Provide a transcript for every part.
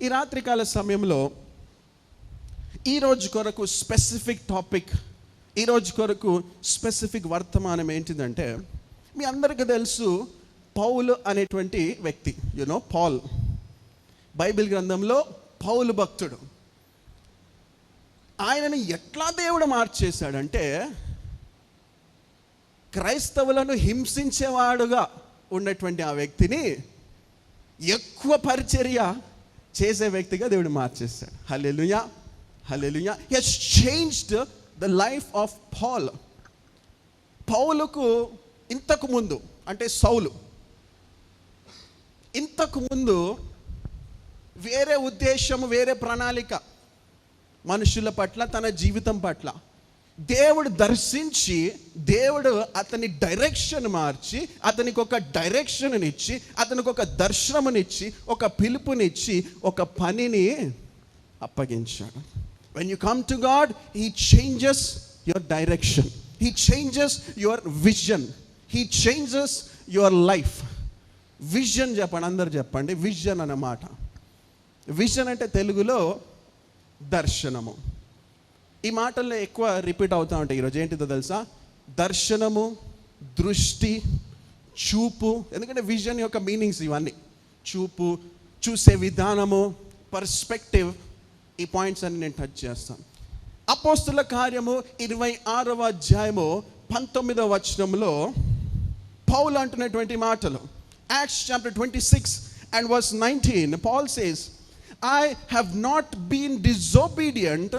ఈ రాత్రికాల సమయంలో ఈరోజు కొరకు స్పెసిఫిక్ టాపిక్, ఈరోజు కొరకు స్పెసిఫిక్ వర్తమానం ఏంటిదంటే, మీ అందరికీ తెలుసు పౌలు అనేటువంటి వ్యక్తి. పాల్, బైబిల్ గ్రంథంలో పౌలు భక్తుడు. ఆయనని ఎట్లా దేవుడు మార్చేశాడంటే, క్రైస్తవులను హింసించేవాడుగా ఉన్నటువంటి ఆ వ్యక్తిని ఎక్కువ పరిచర్య చేసే వ్యక్తిగా దేవుడు మార్చేశాడు. హల్లెలూయా, హల్లెలూయా. He has changed the life of Paul. పౌలుకు ఇంతకు ముందు, అంటే సౌలు ఇంతకు ముందు వేరే ఉద్దేశము, వేరే ప్రణాళిక మనుషుల పట్ల, తన జీవితం పట్ల. దేవుడు దర్శించి, దేవుడు అతని డైరెక్షన్ మార్చి, అతనికి ఒక డైరెక్షన్నిచ్చి, అతనికి ఒక దర్శనమునిచ్చి, ఒక పిలుపునిచ్చి, ఒక పనిని అప్పగించాడు. When you come to God, He changes your direction. He changes your vision. He changes your life. Vision చెప్పండి, అందరు చెప్పండి. విజన్ అన్నమాట. విజన్ అంటే తెలుగులో దర్శనము. ఈ మాటల్లో ఎక్కువ రిపీట్ అవుతూ ఉంటాయి ఈరోజు. ఏంటిదో తెలుసా? దర్శనము, దృష్టి, చూపు. ఎందుకంటే విజన్ యొక్క మీనింగ్స్ ఇవన్నీ. చూపు, చూసే విధానము, పర్స్పెక్టివ్. ఈ పాయింట్స్ అన్ని నేను టచ్ చేస్తాను. అపోస్తుల కార్యము 26వ అధ్యాయము 19వ వచనంలో పౌలు అంటున్నటువంటి మాటలు. Acts chapter 26 and verse 19, Paul says, I have not been disobedient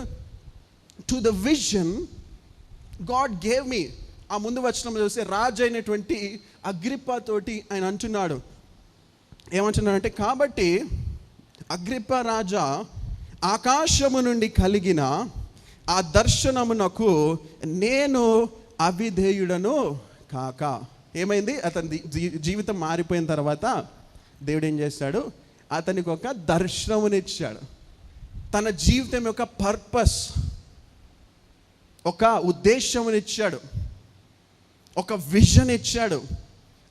to the vision God gave me. ఆ ముందు వచనంలో చూస్తే రాజు అయినటువంటి అగ్రిప్ప తోటి ఆయన అంటున్నాడు. ఏమంటున్నాడంటే, కాబట్టి అగ్రిప్ప రాజా, ఆకాశము నుండి కలిగిన ఆ దర్శనమునకు నేను అవిధేయుడను కాక. ఏమైంది? అతని జీవితం మారిపోయిన తర్వాత దేవుడు ఏం చేశాడు? అతనికి ఒక దర్శనమునిచ్చాడు. తన జీవితం యొక్క పర్పస్, ఒక ఉద్దేశమునిచ్చాడు, ఒక విజన్ ఇచ్చాడు.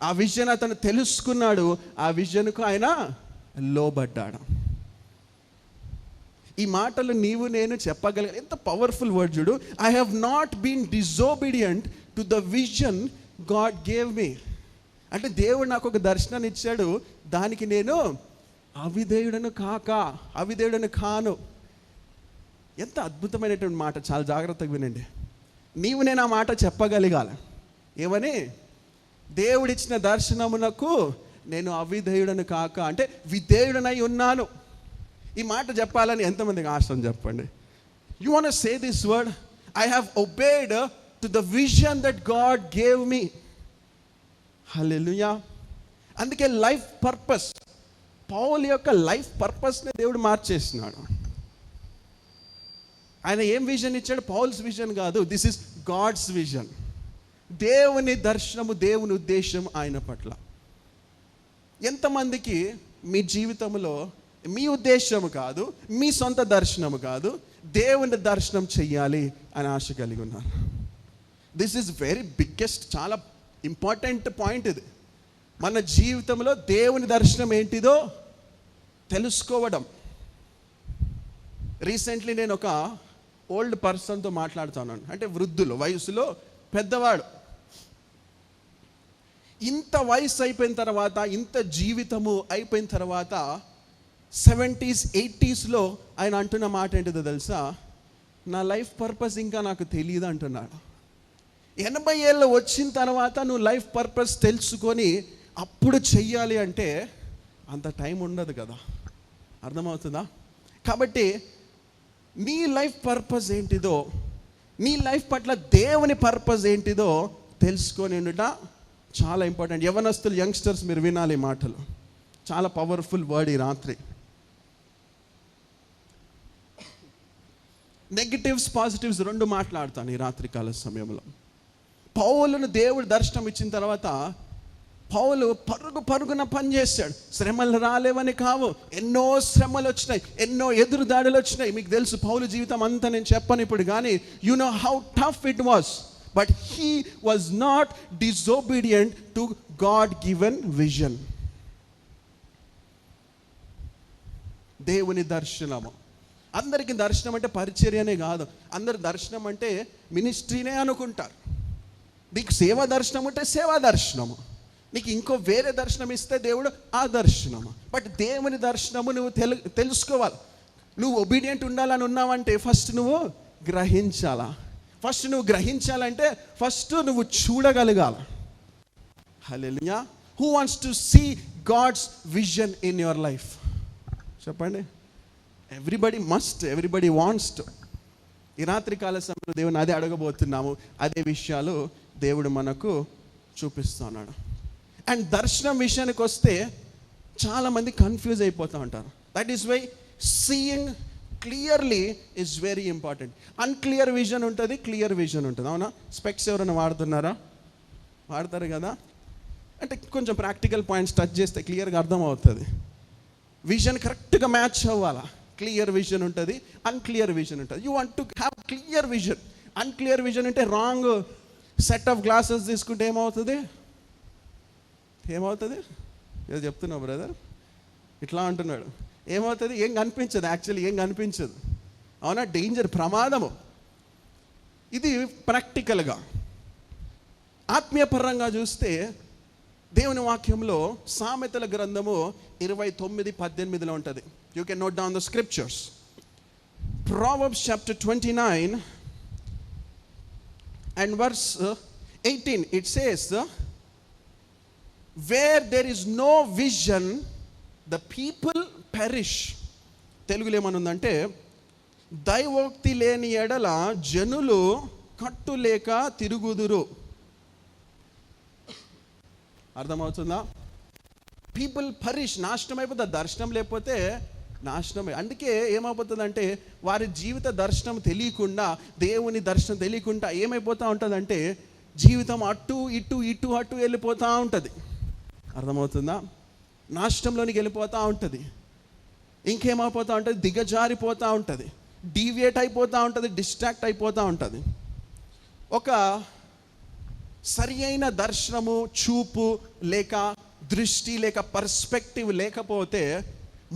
ఆ విజన్ అతను తెలుసుకున్నాడు. ఆ విజన్కు ఆయన లోబడ్డాడు. ఈ మాటలు నీవు నేను చెప్పగలిగాను. ఎంత పవర్ఫుల్ వర్డ్ చూడు. I have not been disobedient to the vision God gave me. అంటే దేవుడు నాకు ఒక దర్శనాన్ని ఇచ్చాడు, దానికి నేను అవిధేయుడను కాను. ఎంత అద్భుతమైనటువంటి మాట. చాలా జాగ్రత్తగా వినండి. నీవు నేను ఆ మాట చెప్పగలిగాలి. ఏమని? దేవుడిచ్చిన దర్శనమునకు నేను అవిధేయుడను కాక, అంటే విధేయుడనై ఉన్నాను. ఈ మాట చెప్పాలని ఎంతమందికి ఆశం చెప్పండి. You want to say this word, I have obeyed to the vision that God gave me. హల్లెలూయా. అందుకే లైఫ్ పర్పస్, పౌలు యొక్క లైఫ్ పర్పస్ని దేవుడు మార్చేసినాడు. ఆయన ఏం విజన్ ఇచ్చాడు? పౌల్స్ విజన్ కాదు, దిస్ ఇస్ గాడ్స్ విజన్. దేవుని దర్శనము, దేవుని ఉద్దేశం ఆయన పట్ల. ఎంతమందికి మీ జీవితంలో మీ ఉద్దేశము కాదు, మీ సొంత దర్శనము కాదు, దేవుని దర్శనం చెయ్యాలి అని ఆశ కలిగి ఉన్నారు? దిస్ ఈజ్ వెరీ బిగ్గెస్ట్, చాలా ఇంపార్టెంట్ పాయింట్ ఇది. మన జీవితంలో దేవుని దర్శనం ఏంటిదో తెలుసుకోవడం. రీసెంట్లీ నేను ఒక ఓల్డ్ పర్సన్తో మాట్లాడుతున్నాను. అంటే వృద్ధులు, వయసులో పెద్దవాడు. ఇంత వయసు అయిపోయిన తర్వాత, ఇంత జీవితము అయిపోయిన తర్వాత 70s 80sలో ఆయన అంటున్న మాట ఏంటిదో తెలుసా? నా లైఫ్ పర్పస్ ఇంకా నాకు తెలియదు అంటున్నాడు. 80 ఏళ్ళు వచ్చిన తర్వాత నువ్వు లైఫ్ పర్పస్ తెలుసుకొని అప్పుడు చెయ్యాలి అంటే అంత టైం ఉండదు కదా. అర్థమవుతుందా? కాబట్టి నీ లైఫ్ పర్పస్ ఏంటిదో, నీ లైఫ్ పట్ల దేవుని పర్పస్ ఏంటిదో తెలుసుకొని ఉండుట చాలా ఇంపార్టెంట్. యవనస్తులు, యంగ్స్టర్స్, మీరు వినాలి మాటలు. చాలా పవర్ఫుల్ వర్డ్ ఈ రాత్రి. నెగిటివ్స్, పాజిటివ్స్ రెండు మాట్లాడతాను ఈ రాత్రి కాల సమయంలో. పౌలును దేవుడు దర్శనం ఇచ్చిన తర్వాత పౌలు పరుగున పనిచేశాడు. శ్రమలు రాలేవని కావు, ఎన్నో శ్రమలు వచ్చినాయి, ఎన్నో ఎదురుదాడులు వచ్చినాయి. మీకు తెలుసు పౌలు జీవితం అంతా నేను చెప్పను ఇప్పుడు, కానీ you know how tough it was. But he was not disobedient to God given vision. దేవుని దర్శనము. అందరికీ దర్శనం అంటే పరిచర్యనే కాదు, అందరు దర్శనం అంటే మినిస్ట్రీనే అనుకుంటారు. నీకు సేవా దర్శనం అంటే సేవా దర్శనము, నీకు ఇంకో వేరే దర్శనం ఇస్తే దేవుడు ఆ దర్శనము. బట్ దేవుని దర్శనము నువ్వు తెలుసుకోవాలి. నువ్వు ఒబీడియంట్ ఉండాలని ఉన్నావంటే ఫస్ట్ నువ్వు గ్రహించాలా. ఫస్ట్ నువ్వు గ్రహించాలంటే ఫస్ట్ నువ్వు చూడగలగాలి. హల్లెలూయా. Who wants to see God's vision in your life? చెప్పండి. Everybody wants to. ఈ రాత్రి కాల సమయంలో దేవుని అదే అడగబోతున్నాము. అదే విషయాలు దేవుడు మనకు చూపిస్తున్నాడు. అండ్ దర్శనం విషయానికి వస్తే చాలామంది కన్ఫ్యూజ్ అయిపోతూ ఉంటారు. That is why seeing clearly is very important. Unclear vision ఉంటుంది, క్లియర్ విజన్ ఉంటుంది. అవునా? స్పెక్స్ ఎవరైనా వాడుతున్నారా? వాడతారు కదా. అంటే కొంచెం ప్రాక్టికల్ పాయింట్స్ టచ్ చేస్తే క్లియర్గా అర్థమవుతుంది. విజన్ కరెక్ట్గా మ్యాచ్ అవ్వాలా. క్లియర్ విజన్ ఉంటుంది, అన్క్లియర్ విజన్ ఉంటుంది. You want to have clear vision. Unclear vision అంటే రాంగ్ సెట్ ఆఫ్ గ్లాసెస్ తీసుకుంటే ఏమవుతుంది? ఏదో చెప్తున్నావు బ్రదర్, ఇట్లా అంటున్నాడు. ఏమవుతుంది? ఏం కనిపించదు, యాక్చువల్లీ ఏం కనిపించదు. అవునా? డేంజర్, ప్రమాదము. ఇది ప్రాక్టికల్గా. ఆత్మీయపరంగా చూస్తే దేవుని వాక్యంలో సామెతల గ్రంథము 29:18 ఉంటుంది. You can note down the scriptures. Proverbs chapter 29 and verse 18, it says, where there is no vision the people perish. తెలుగులో ఏమనుందంటే, దైవోక్తి లేని ఎడల జనులు కట్టులేక తిరుగుదురు. అర్థమవుతుందా? పీపుల్ పరిష్, నాశనం అయిపోతుంది. దర్శనం లేకపోతే నాశనమే. అందుకే ఏమైపోతుందంటే వారి జీవిత దర్శనం తెలియకుండా, దేవుని దర్శనం తెలియకుండా ఏమైపోతూ ఉంటుందంటే జీవితం అటు ఇటు ఇటు అటు వెళ్ళిపోతూ ఉంటుంది. అర్థమవుతుందా? నాశనంలోనికి వెళ్ళిపోతూ ఉంటుంది. ఇంకేమైపోతూ ఉంటుంది? దిగజారిపోతూ ఉంటుంది, డీవియేట్ అయిపోతూ ఉంటుంది, డిస్ట్రాక్ట్ అయిపోతూ ఉంటుంది. ఒక సరి అయిన దర్శనము, చూపు లేక దృష్టి లేక పర్స్పెక్టివ్ లేకపోతే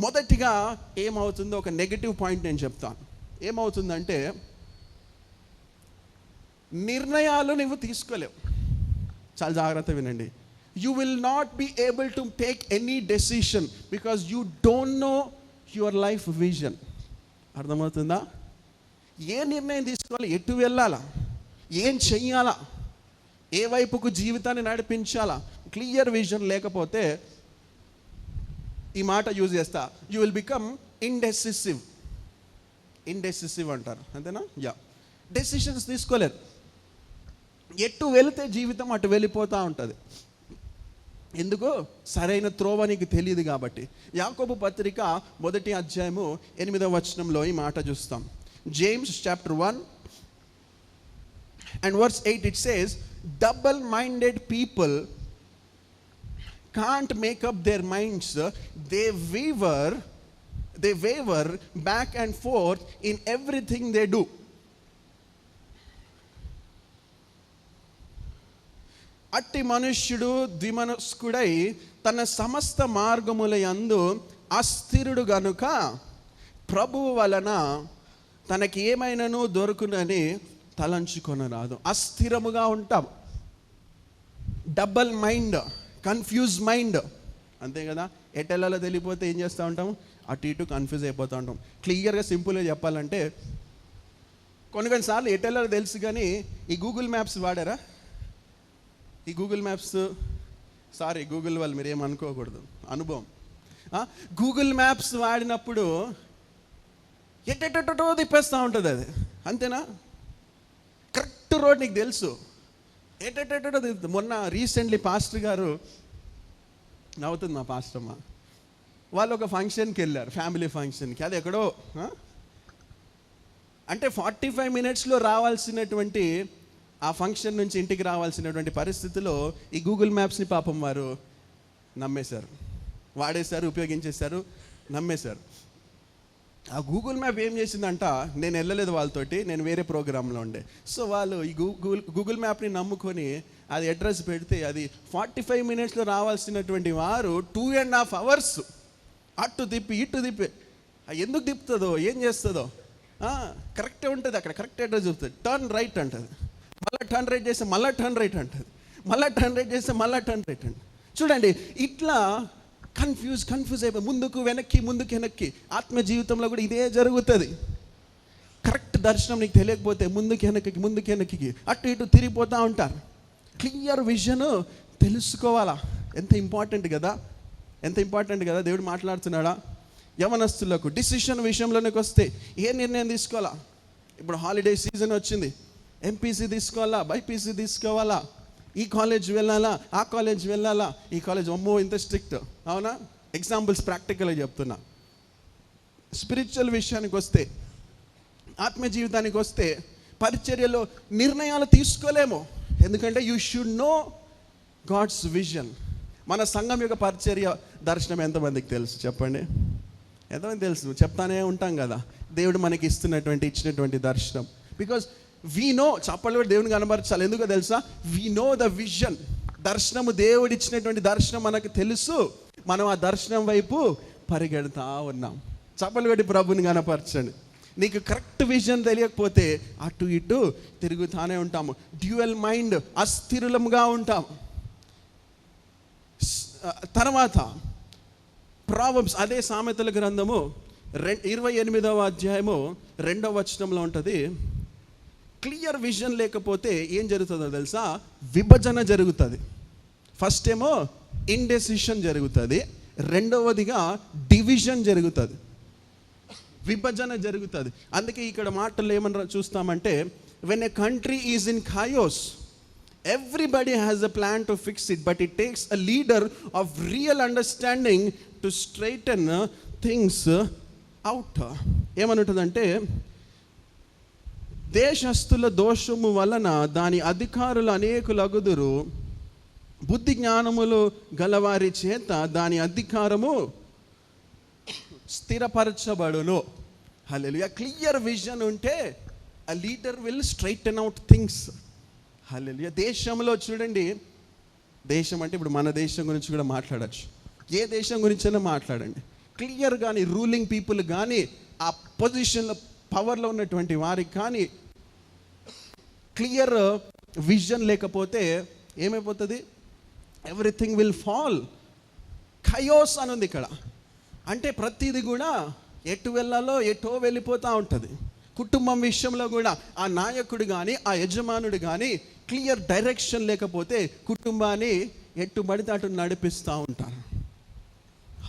మొదటిగా ఏమవుతుందో ఒక నెగటివ్ పాయింట్ నేను చెప్తాను. ఏమవుతుందంటే నిర్ణయాలు నువ్వు తీసుకోలేవు. చాలా జాగ్రత్త వినండి. You will not be able to take any decision because you don't know your life vision. అర్థమవుతుందా? ఏ నిర్ణయం తీసుకోవాలి, ఎటు వెళ్ళాలా, ఏం చెయ్యాలా, ఏ వైపుకు జీవితాన్ని నడిపించాలా, క్లియర్ విజన్ లేకపోతే ఈ మాట యూజ్ చేస్తా, యూ విల్ బికమ్ ఇండెసిసివ్ అంటారు, అంతేనా? యా. డెసిషన్స్ తీసుకోలేరు. ఎటు వెళితే జీవితం అటు వెళ్ళిపోతూ ఉంటుంది. ఎందుకు? సరైన త్రోవ నీకు తెలియదు కాబట్టి. యాకోబు పత్రిక 1వ అధ్యాయము 8వ వచనంలో ఈ మాట చూస్తాం. James chapter 1 and verse 8, it says, double-minded people can't make up their minds. They waver back and forth in everything they do. అట్టి మనుష్యుడు ద్విమనస్కుడై తన సమస్త మార్గముల యందు అస్థిరుడు గనుక ప్రభువు వలన తనకి ఏమైనాను దొరుకునని తలంచుకొనరాదు. అస్థిరముగా ఉంటాం. డబల్ మైండ్, కన్ఫ్యూజ్ మైండ్, అంతే కదా. ఎటెల్లలో తెలియపోతే ఏం చేస్తూ ఉంటాం? అటు ఇటు కన్ఫ్యూజ్ అయిపోతూ ఉంటాం. క్లియర్గా సింపుల్గా చెప్పాలంటే కొన్నిసార్లు ఎటెల్లలో తెలుసు కానీ ఈ గూగుల్ మ్యాప్స్ వాడారా? ఈ గూగుల్ మ్యాప్స్, సారీ గూగుల్ వాళ్ళు మీరు ఏమనుకోకూడదు, అనుభవం. గూగుల్ మ్యాప్స్ వాడినప్పుడు ఎటెటో తిప్పేస్తూ ఉంటుంది అది, అంతేనా? కరెక్ట్ రోడ్ నీకు తెలుసు, ఎటెటో. మొన్న రీసెంట్లీ పాస్టర్ గారు, నవ్వుతుంది మా పాస్టర్ అమ్మ, వాళ్ళు ఒక ఫంక్షన్కి వెళ్ళారు, ఫ్యామిలీ ఫంక్షన్కి. అది ఎక్కడో అంటే 45 minutesలో రావాల్సినటువంటి ఆ ఫంక్షన్ నుంచి ఇంటికి రావాల్సినటువంటి పరిస్థితిలో ఈ గూగుల్ మ్యాప్స్ని పాపం వారు నమ్మేశారు, వాడేశారు, ఉపయోగించేశారు, నమ్మేశారు. ఆ గూగుల్ మ్యాప్ ఏం చేసిందంట, నేను వెళ్ళలేదు వాళ్ళతోటి, నేను వేరే ప్రోగ్రాంలో ఉండే. సో వాళ్ళు ఈ గూగుల్ మ్యాప్ని నమ్ముకొని అది అడ్రస్ పెడితే అది 45 minutesలో రావాల్సినటువంటి వారు 2.5 hours అటు తిప్పి ఇటు తిప్పి. ఎందుకు తిప్పుతుందో ఏం చేస్తుందో కరెక్టే ఉంటుంది, అక్కడ కరెక్ట్ అడ్రస్ చూస్తుంది, టర్న్ రైట్ అంటుంది, మళ్ళీ టర్న్ రైట్ చేస్తే మళ్ళీ టర్న్ రైట్ అంటుంది, మళ్ళీ టర్న్ రైట్ చేస్తే మళ్ళీ టర్న్ రైట్ అంటుంది. చూడండి, ఇట్లా కన్ఫ్యూజ్ అయిపోయి ముందుకు వెనక్కి. ఆత్మ జీవితంలో కూడా ఇదే జరుగుతుంది. కరెక్ట్ దర్శనం నీకు తెలియకపోతే ముందుకు వెనక్కి అటు ఇటు తిరిగిపోతూ ఉంటారు. క్లియర్ విజన్ తెలుసుకోవాలా. ఎంత ఇంపార్టెంట్ కదా దేవుడు మాట్లాడుతున్నాడా? యవనస్తులకు డిసిషన్ విషయంలోనికి వస్తే ఏ నిర్ణయం తీసుకోవాలా? ఇప్పుడు హాలిడే సీజన్ వచ్చింది, ఎంపీసీ తీసుకోవాలా, బైపీసీ తీసుకోవాలా, ఈ కాలేజ్ వెళ్ళాలా, ఆ కాలేజ్ వెళ్ళాలా, ఈ కాలేజ్ అమ్మో ఇంత స్ట్రిక్ట్, అవునా? ఎగ్జాంపుల్స్ ప్రాక్టికల్గా చెప్తున్నా. స్పిరిచువల్ విషయానికి వస్తే, ఆత్మ జీవితానికి వస్తే పరిచర్యలో నిర్ణయాలు తీసుకోలేము. ఎందుకంటే you should know God's vision. మన సంఘం యొక్క పరిచర్య దర్శనం ఎంతమందికి తెలుసు చెప్పండి? ఎంతమంది తెలుసు? చెప్తానే ఉంటాం కదా దేవుడు మనకి ఇచ్చినటువంటి దర్శనం. బికాజ్ వీ నో, చప్పలు కూడా దేవుని కనబరచాలి. ఎందుకో తెలుసా? We know the vision. దర్శనము, దేవుడు ఇచ్చినటువంటి దర్శనం మనకు తెలుసు. మనం ఆ దర్శనం వైపు పరిగెడతా ఉన్నాం. చప్పలు పెట్టి ప్రభుని కనపరచండి. నీకు కరెక్ట్ విజన్ తెలియకపోతే అటు ఇటు తిరుగుతానే ఉంటాము. డ్యూయల్ మైండ్, అస్థిరులంగా ఉంటాం. తర్వాత ప్రావెర్బ్స్, అదే సామెతల గ్రంథము 28వ అధ్యాయము 2వ వచనంలో ఉంటుంది. క్లియర్ విజన్ లేకపోతే ఏం జరుగుతుందో తెలుసా? విభజన జరుగుతుంది. ఫస్ట్ ఏమో ఇండెసిషన్ జరుగుతుంది, రెండవదిగా డివిజన్ జరుగుతుంది, విభజన జరుగుతుంది. అందుకే ఇక్కడ మాటలు ఏమన్నా చూస్తామంటే, when a country is in chaos, everybody has a plan to fix it, but it takes a leader of real understanding to straighten things out. ఏమనుంటుందంటే, దేశస్థుల దోషము వలన దాని అధికారులు అనేకులగుదురు, బుద్ధి జ్ఞానములు గలవారి చేత దాని అధికారము స్థిరపరచబడును. హల్లెలూయా. క్లియర్ విజన్ ఉంటే a leader will straighten out things. హల్లెలూయా. దేశంలో చూడండి, దేశం అంటే ఇప్పుడు మన దేశం గురించి కూడా మాట్లాడచ్చు, ఏ దేశం గురించైనా మాట్లాడండి. క్లియర్ కానీ రూలింగ్ పీపుల్ కానీ, ఆ పొజిషన్లో పవర్లో ఉన్నటువంటి వారికి కానీ క్లియర్ విజన్ లేకపోతే ఏమైపోతుంది? Everything will fall. ఖయోస్ అని ఉంది ఇక్కడ. అంటే ప్రతిదీ కూడా ఎటు వెళ్ళాలో ఎటో వెళ్ళిపోతూ ఉంటుంది. కుటుంబం విషయంలో కూడా ఆ నాయకుడు కానీ, ఆ యజమానుడు కానీ క్లియర్ డైరెక్షన్ లేకపోతే కుటుంబాన్ని ఎటు పడితే అటు నడిపిస్తూ ఉంటారు.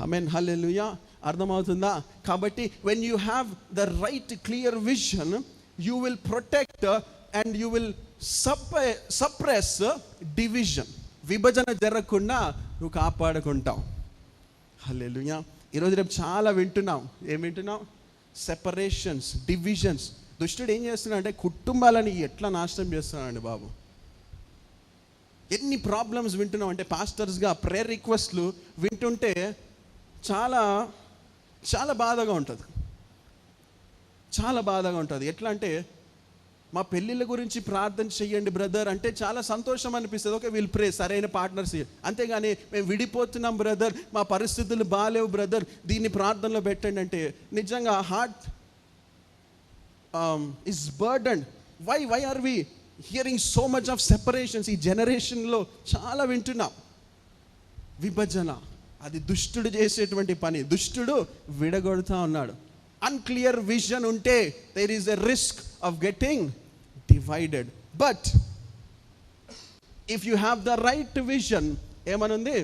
ఆమేన్, హల్లెలూయా. అర్థమవుతుందా? కాబట్టి when you have the right clear vision, you will protect and you will suppress division. విభజన జరగకుండా నువ్వు కాపాడుకుంటావు. హల్లెలూయా. ఈరోజు రేపు చాలా వింటున్నాం. ఏం వింటున్నాం? Separations, divisions. దుష్టుడు ఏం చేస్తున్నాడంటే కుటుంబాలని ఎట్లా నాశనం చేస్తున్నాడండి బాబు. ఎన్ని ప్రాబ్లమ్స్ వింటున్నాం అంటే, పాస్టర్స్గా ప్రేయర్ రిక్వెస్ట్లు వింటుంటే చాలా చాలా బాధగా ఉంటుంది. చాలా బాధగా ఉంటుంది. ఎట్లా అంటే, మా పెళ్ళిళ్ళ గురించి ప్రార్థన చెయ్యండి బ్రదర్ అంటే చాలా సంతోషం అనిపిస్తుంది. ఓకే, వీల్ ప్రే, సరైన పార్ట్నర్స్. అంతేగాని మేము విడిపోతున్నాం బ్రదర్, మా పరిస్థితులు బాగాలేవు బ్రదర్, దీన్ని ప్రార్థనలో పెట్టండి అంటే నిజంగా heart is burden. Why are we hearing so much of separations? ఈ జనరేషన్లో చాలా వింటున్నాం. విభజన అది దుష్టుడు చేసేటువంటి పని. దుష్టుడు విడగొడుతూ ఉన్నాడు. అన్క్లియర్ విజన్ ఉంటే there is a risk of getting divided. But if you have the right vision, ఏమనుంది?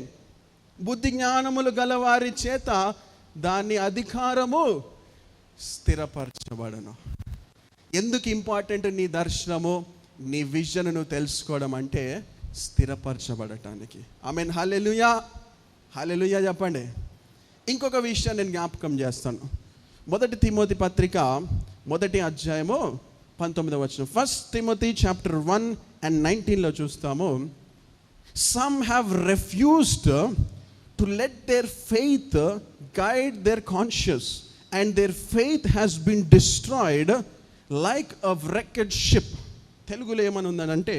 బుద్ధి జ్ఞానములు గలవారి చేత దాని అధికారము స్థిరపరచబడను. ఎందుకు ఇంపార్టెంట్ నీ దర్శనము, నీ విజన్ నువ్వు తెలుసుకోవడం అంటే స్థిరపరచబడటానికి. ఆమేన్, హల్లెలూయా. హల్లెలూయా చెప్పండి. ఇంకొక విషయం నేను జ్ఞాపకం చేస్తాను. 1 తిమోతి పత్రిక 1వ అధ్యాయము 19వ వచనం. 1 Timothy chapter 1:19 చూస్తాము. Some have refused to let their faith guide their conscience, and their faith has been destroyed like a wrecked ship. తెలుగులో ఏమనుందనంటే,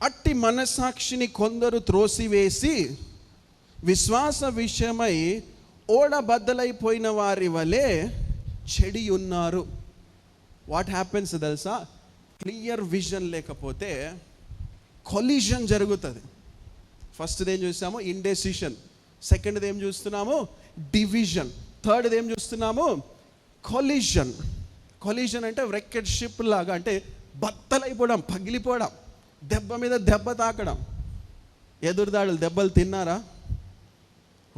అట్టి మనసాక్షిని కొందరు త్రోసివేసి విశ్వాస విషయమై ఓడ బద్దలైపోయిన వారి వలె చెడి ఉన్నారు. వాట్ హ్యాపెన్స్ తెలుసా? క్లియర్ విజన్ లేకపోతే కొలిజన్ జరుగుతుంది. ఫస్ట్ది ఏం చూసాము? ఇండెసిషన్. సెకండ్ది ఏం చూస్తున్నాము? డివిజన్. థర్డ్ది ఏం చూస్తున్నాము? కొలిజన్. కొలిజన్ అంటే రెక్కెడ్ షిప్ లాగా, అంటే బద్దలైపోవడం, పగిలిపోవడం, దెబ్బ మీద దెబ్బ తాకడం. ఎదురుదాడులు దెబ్బలు తిన్నారా?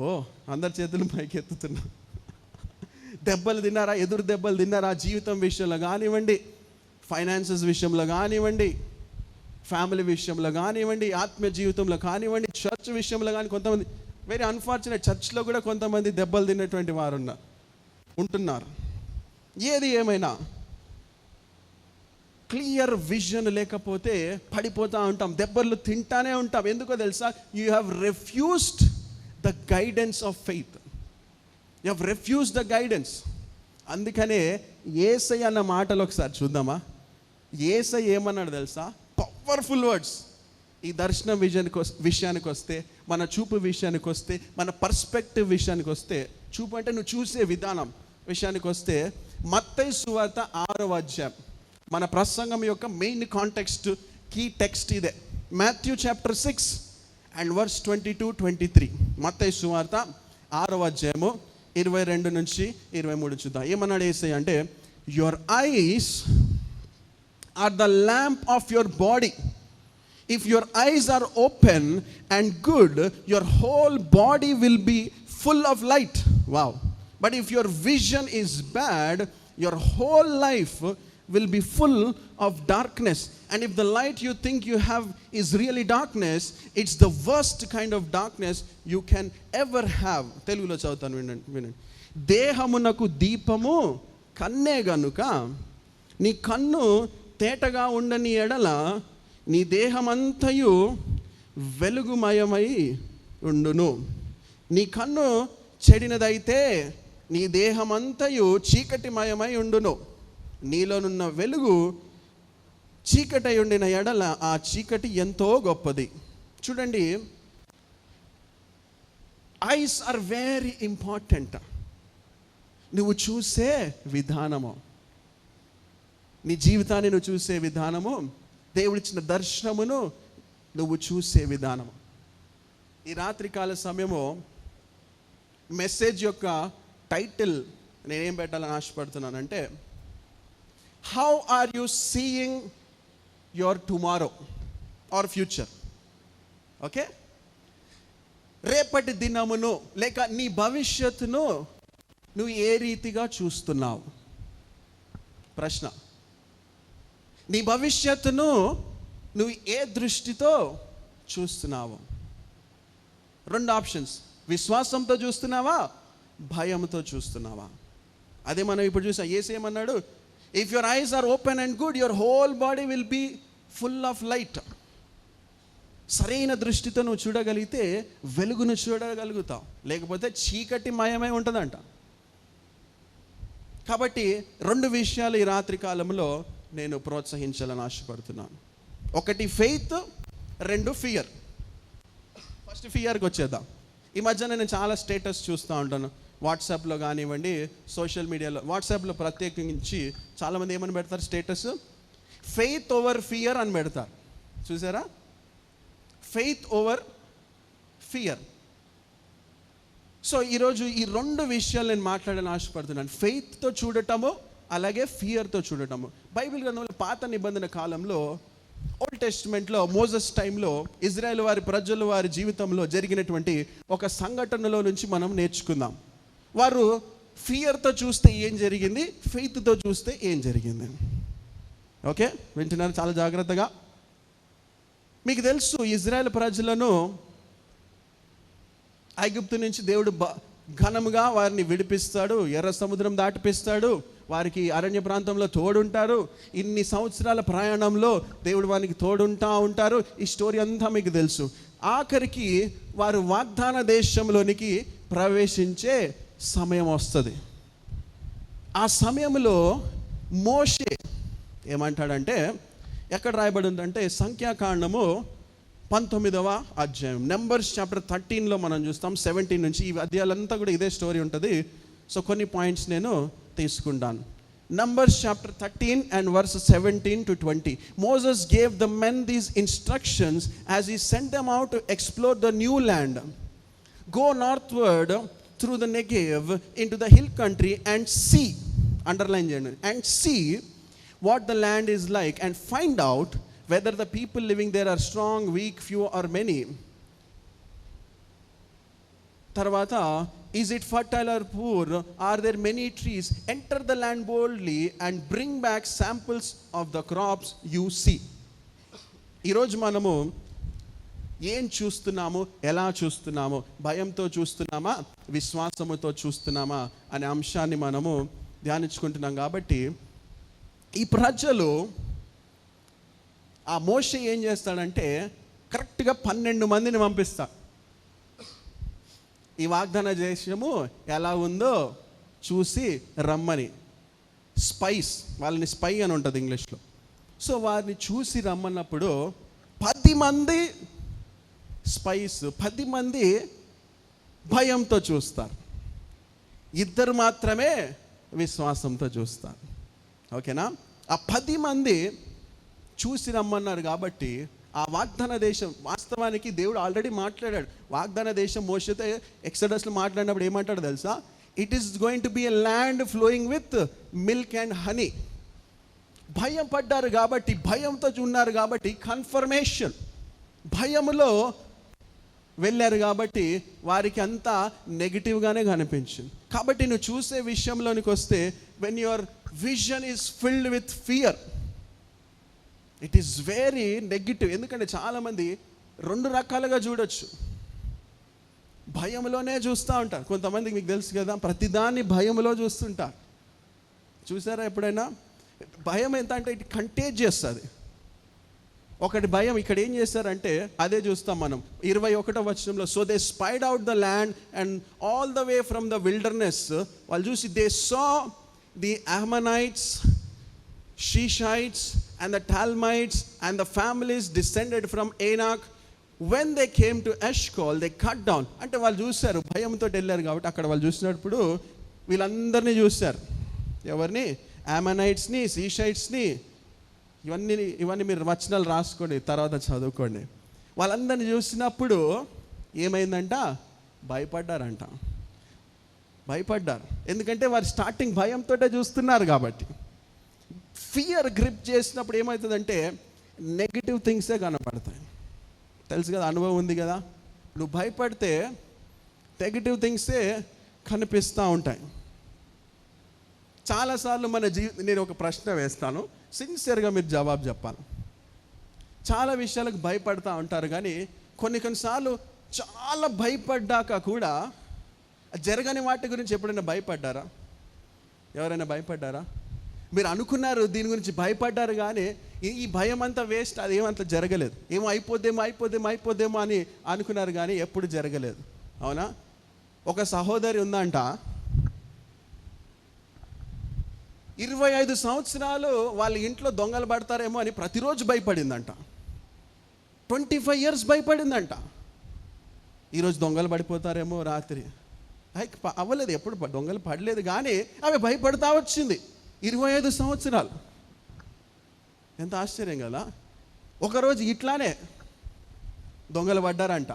ఓ, అందరి చేతులు పైకి ఎత్తుతున్నా. దెబ్బలు తిన్నారా? ఎదురు దెబ్బలు తిన్నారా? జీవితం విషయంలో కానివ్వండి, ఫైనాన్సెస్ విషయంలో కానివ్వండి, ఫ్యామిలీ విషయంలో కానివ్వండి, ఆత్మీయ జీవితంలో కానివ్వండి, చర్చ్ విషయంలో కానీ. కొంతమంది వెరీ అన్ఫార్చునేట్, చర్చ్లో కూడా కొంతమంది దెబ్బలు తిన్నటువంటి వారు ఉంటున్నారు. ఏది ఏమైనా క్లియర్ విజన్ లేకపోతే పడిపోతూ ఉంటాం, దెబ్బలు తింటానే ఉంటాం. ఎందుకో తెలుసా? You have refused the guidance of faith. You have refused the guidance. అందుకనే యేసయ్య అన్న మాటలు ఒకసారి చూద్దామా? యేసయ్య ఏమన్నాడు తెలుసా? Powerful words. ఈ దర్శనం విషయానికి వస్తే, మన చూపు విషయానికి వస్తే, మన పర్స్పెక్టివ్ విషయానికి వస్తే, చూపు అంటే నువ్వు చూసే విధానం విషయానికి వస్తే, మత్తయి సువార్త 6వ అధ్యాయం మన ప్రసంగం యొక్క మెయిన్ కాంటెక్స్ట్, కీ టెక్స్ట్ ఇదే. Matthew chapter 6 and verse 22-23. మత్తయి సువార్త 6వ అధ్యాయము 22 నుంచి 23 చూద్దాం. ఏమన్నాడు యేసయ్య అంటే, your eyes are the lamp of your body. If your eyes are open and good, your whole body will be full of light. Wow. But if your vision is bad, your whole life will be full of darkness. And if the light you think you have is really darkness, it's the worst kind of darkness you can ever have. Telugulo chadutanu vinandi. దేహమునకు దీపము కన్నే గనుక నీ కన్ను తేటగా ఉండని ఎడల నీ దేహమంతయు వెలుగుమయమై ఉండును. నీ కన్ను చెడినదైతే నీ దేహమంతయు చీకటిమయమై ఉండును. నీలోనున్న వెలుగు చీకటి ఉండిన ఎడల ఆ చీకటి ఎంతో గొప్పది. చూడండి, ఐస్ ఆర్ వెరీ ఇంపార్టెంట్. నువ్వు చూసే విధానము, నీ జీవితాన్ని నువ్వు చూసే విధానము, దేవుడిచ్చిన దర్శనమును నువ్వు చూసే విధానము. ఈ రాత్రికాల సమయము మెసేజ్ యొక్క టైటిల్ నేనేం పెట్టాలని ఆశపడుతున్నానంటే, how are you seeing your tomorrow or future? Okay, రేపటి దినమును లేక నీ భవిష్యత్తును నువ్వు ఏ రీతిగా చూస్తున్నావు? ప్రశ్న. నీ భవిష్యత్తును నువ్వు ఏ దృష్టితో చూస్తున్నావు? 2 ఆప్షన్స్. విశ్వాసంతో చూస్తున్నావా, భయంతో చూస్తున్నావా? అదే మనం ఇప్పుడు చూసాం. యేసేమన్నాడు? If your eyes are open and good, your whole body will be full of light. సరైన దృష్టితో నువ్వు చూడగలిగితే వెలుగును చూడగలుగుతావు, లేకపోతే చీకటి మయమై ఉంటుందంట. కాబట్టి 2 విషయాలు ఈ రాత్రి కాలంలో నేను ప్రోత్సహించాలని ఆశపడుతున్నాను. 1 ఫెయిత్, 2 ఫియర్. ఫస్ట్ ఫియర్కి వచ్చేద్దాం. ఈ మధ్య నేను చాలా స్టేటస్ చూస్తూ ఉంటాను, వాట్సాప్లో కానివ్వండి, సోషల్ మీడియాలో. వాట్సాప్లో ప్రత్యేకించి చాలామంది ఏమని పెడతారు స్టేటస్? ఫెయిత్ ఓవర్ ఫియర్ అని పెడతారు. చూసారా? Faith over fear. సో ఈరోజు ఈ 2 విషయాలు నేను మాట్లాడాలని ఆశపడుతున్నాను. ఫెయిత్తో చూడటము, అలాగే ఫియర్తో చూడటము. బైబిల్ గ్రంథంలో పాత నిబంధన కాలంలో, ఓల్డ్ టెస్టిమెంట్లో, మోజెస్ టైంలో ఇజ్రాయెల్ వారి ప్రజలు వారి జీవితంలో జరిగినటువంటి ఒక సంఘటనలో నుంచి మనం నేర్చుకుందాం. వారు ఫియర్తో చూస్తే ఏం జరిగింది, ఫెయిత్తో చూస్తే ఏం జరిగింది. ఓకే, వింటున్నారు చాలా జాగ్రత్తగా. మీకు తెలుసు, ఇజ్రాయెల్ ప్రజలను ఐగుప్తు నుంచి దేవుడు ఘనముగా వారిని విడిపిస్తాడు, ఎర్ర సముద్రం దాటిపిస్తాడు, వారికి అరణ్య ప్రాంతంలో తోడుంటారు. ఇన్ని సంవత్సరాల ప్రయాణంలో దేవుడు వారికి తోడుంటా ఉంటారు. ఈ స్టోరీ అంతా మీకు తెలుసు. ఆఖరికి వారు వాగ్దాన దేశంలోనికి ప్రవేశించే సమయం వస్తుంది. ఆ సమయంలో మోషే ఏమంటాడంటే, ఎక్కడ రాయబడి ఉందంటే సంఖ్యాకాండము 19వ అధ్యాయం నెంబర్స్ చాప్టర్ 13లో మనం చూస్తాం 17 నుంచి. ఈ అధ్యాయాలంతా కూడా ఇదే స్టోరీ ఉంటుంది. సో కొన్ని పాయింట్స్ నేను తీసుకుంటాను. Numbers chapter 13 and verse 17 to 20. Moses gave the men these instructions as he sent them out to explore the new land. Go northward through the Negev into the hill country and see, underline cheyandi, and see what the land is like, and find out whether the people living there are strong, weak, few or many. Tarvata, is it fertile or poor? Are there many trees? Enter the land boldly and bring back samples of the crops you see. ఈరోజు మనము ఏం చూస్తున్నాము, ఎలా చూస్తున్నాము, భయంతో చూస్తున్నామా, విశ్వాసముతో చూస్తున్నామా అనే అంశాన్ని మనము ధ్యానించుకుంటున్నాం. కాబట్టి ఈ ప్రజలు, ఆ మోషే ఏం చేస్తాడంటే కరెక్ట్గా 12 మందిని పంపిస్తాడు. ఈ వాగ్దాన దేశము ఎలా ఉందో చూసి రమ్మని. స్పైస్, వాళ్ళని స్పై అని ఉంటుంది ఇంగ్లీష్లో. సో వారిని చూసి రమ్మన్నప్పుడు 10 మంది స్పైస్, 10 మంది భయంతో చూస్తారు, 2 మాత్రమే విశ్వాసంతో చూస్తారు. ఓకేనా? ఆ 10 మంది చూసి రమ్మన్నారు కాబట్టి ఆ వాగ్దాన దేశం, వాస్తవానికి దేవుడు ఆల్రెడీ మాట్లాడాడు. వాగ్దాన దేశం మోషేతో ఎక్సడస్లో మాట్లాడినప్పుడు ఏమంటాడు తెలుసా? It is going to be a land flowing with milk and honey. భయం పడ్డారు కాబట్టి, భయంతో ఉన్నారు కాబట్టి, కన్ఫర్మేషన్, భయములో వెళ్ళారు కాబట్టి వారికి అంతా నెగిటివ్గానే కనిపించింది. కాబట్టి నువ్వు చూసే విషయంలోనికి వస్తే, when your vision is filled with fear, it is very negative. ఎందుకంటే చాలామంది 2 రకాలుగా చూడొచ్చు. భయంలోనే చూస్తూ ఉంటారు. కొంతమందికి మీకు తెలుసు కదా, ప్రతిదాన్ని భయంలో చూస్తుంటారు. చూసారా ఎప్పుడైనా? భయం ఎంత అంటే ఇట్ కంటేజియస్. అది ఒకటి భయం. ఇక్కడ ఏం చేస్తారంటే అదే చూస్తాం మనం 21వ వచనంలో. So they spied out the land and all the way from the wilderness. వాళ్ళు చూసి they saw the Ammonites, Shishites and the Talmites and the families descended from Anak. When they came to Eshcol, they cut down. అంటే వాళ్ళు చూశారు, భయంతో వెళ్ళారు కాబట్టి. అక్కడ వాళ్ళు చూసినప్పుడు వీళ్ళందరినీ చూశారు. ఎవరిని? అమోనైట్స్ని, షీషైట్స్ని. ఇవన్నీ మీరు వచనాలు రాసుకోండి, తర్వాత చదువుకోండి. వాళ్ళందరినీ చూసినప్పుడు ఏమైందంట? భయపడ్డారంట. భయపడ్డారు. ఎందుకంటే వారు స్టార్టింగ్ భయంతో చూస్తున్నారు కాబట్టి. ఫియర్ గ్రిప్ చేసినప్పుడు ఏమవుతుందంటే నెగిటివ్ థింగ్సే కనపడతాయి. తెలుసు కదా, అనుభవం ఉంది కదా. నువ్వు భయపడితే నెగిటివ్ థింగ్సే కనిపిస్తూ ఉంటాయి. చాలాసార్లు మన నేను ఒక ప్రశ్న వేస్తాను, సిన్సియర్గా మీరు జవాబు చెప్పాలి. చాలా విషయాలకు భయపడతా ఉంటారు, కానీ కొన్నిసార్లు చాలా భయపడ్డాక కూడా జరగని వాటి గురించి ఎప్పుడైనా భయపడ్డారా? ఎవరైనా భయపడ్డారా? మీరు అనుకున్నారు దీని గురించి, భయపడ్డారు, కానీ ఈ భయం అంతా వేస్ట్, అది ఏమంత జరగలేదు. ఏమో అయిపోద్దేమో అని అనుకున్నారు, కానీ ఎప్పుడు జరగలేదు. అవునా? ఒక సహోదరి ఉందంట, 25 సంవత్సరాలు వాళ్ళ ఇంట్లో దొంగలు పడతారేమో అని ప్రతిరోజు భయపడిందంట. 25 years భయపడిందంట. ఈరోజు దొంగలు పడిపోతారేమో రాత్రి. అవ్వలేదు, ఎప్పుడు దొంగలు పడలేదు, కానీ ఆమె భయపడతా వచ్చింది 25 సంవత్సరాలు. ఎంత ఆశ్చర్యం కదా. ఒకరోజు ఇట్లానే దొంగలు పడ్డారంట.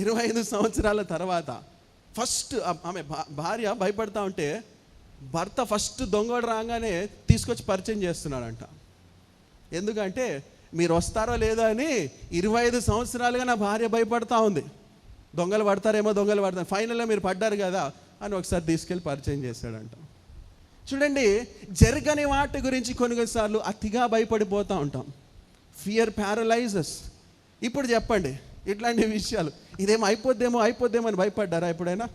25 సంవత్సరాల తర్వాత ఫస్ట్ ఆమె భార్య భయపడతా ఉంటే భర్త ఫస్ట్ దొంగడు రాగానే తీసుకొచ్చి పరిచయం చేస్తున్నాడంట. ఎందుకంటే మీరు వస్తారో లేదో అని 25 సంవత్సరాలుగా నా భార్య భయపడతా ఉంది, దొంగలు పడతారేమో, దొంగలు పడతారు, ఫైనల్గా మీరు పడ్డారు కదా అని ఒకసారి తీసుకెళ్ళి పరిచయం చేశాడంట. చూడండి, జరగని వాటి గురించి కొన్నిసార్లు అతిగా భయపడిపోతూ ఉంటాం. ఫియర్ ప్యారలైజెస్. ఇప్పుడు చెప్పండి, ఇట్లాంటి విషయాలు, ఇదేమో అయిపోద్దేమో అని భయపడ్డారా ఎప్పుడైనా?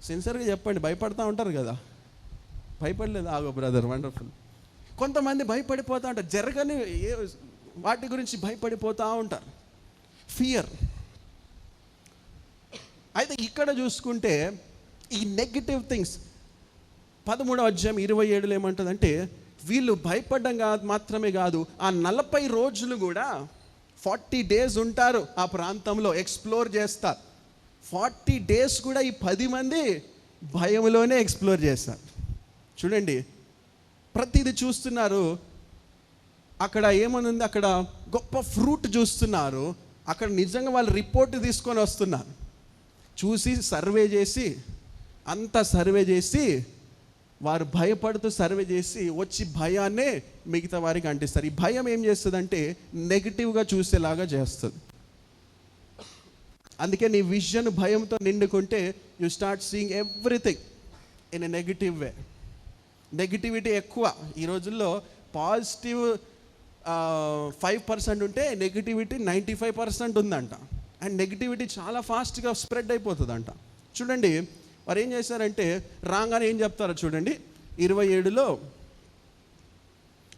సిన్సియర్గా చెప్పండి. భయపడతా ఉంటారు కదా. భయపడలేదు? ఆగో బ్రదర్, వండర్ఫుల్. కొంతమంది భయపడిపోతూ ఉంటారు, జరగని వాటి గురించి భయపడిపోతూ ఉంటారు. ఫియర్. అయితే ఇక్కడ చూసుకుంటే ఈ నెగిటివ్ థింగ్స్ 13వ అధ్యాయం 27లో ఏమంటుందంటే, వీళ్ళు భయపడడం మాత్రమే కాదు, ఆ 40 రోజులు కూడా 40 days ఉంటారు ఆ ప్రాంతంలో, ఎక్స్ప్లోర్ చేస్తారు. 40 days కూడా ఈ 10 మంది భయంలోనే ఎక్స్ప్లోర్ చేస్తారు. చూడండి, ప్రతిదీ చూస్తున్నారు. అక్కడ ఏమనుంది, అక్కడ గొప్ప ఫ్రూట్ చూస్తున్నారు. అక్కడ నిజంగా వాళ్ళు రిపోర్ట్ తీసుకొని వస్తున్నారు. చూసి సర్వే చేసి, అంతా సర్వే చేసి, వారు భయపడుతూ సర్వే చేసి వచ్చి భయాన్నే మిగతా వారికి అంటిస్తారు. ఈ భయం ఏం చేస్తుందంటే నెగిటివ్గా చూసేలాగా చేస్తుంది. అందుకే నీ విజన్ భయంతో నిండుకుంటే you start seeing everything in a negative way. Negativity ఎక్కువ. ఈ రోజుల్లో పాజిటివ్ 5% ఉంటే నెగిటివిటీ 95% ఉందంట. అండ్ నెగిటివిటీ చాలా ఫాస్ట్గా స్ప్రెడ్ అయిపోతుందంట. చూడండి, వారు ఏం చేశారంటే రాగానే ఏం చెప్తారో చూడండి, 27లో,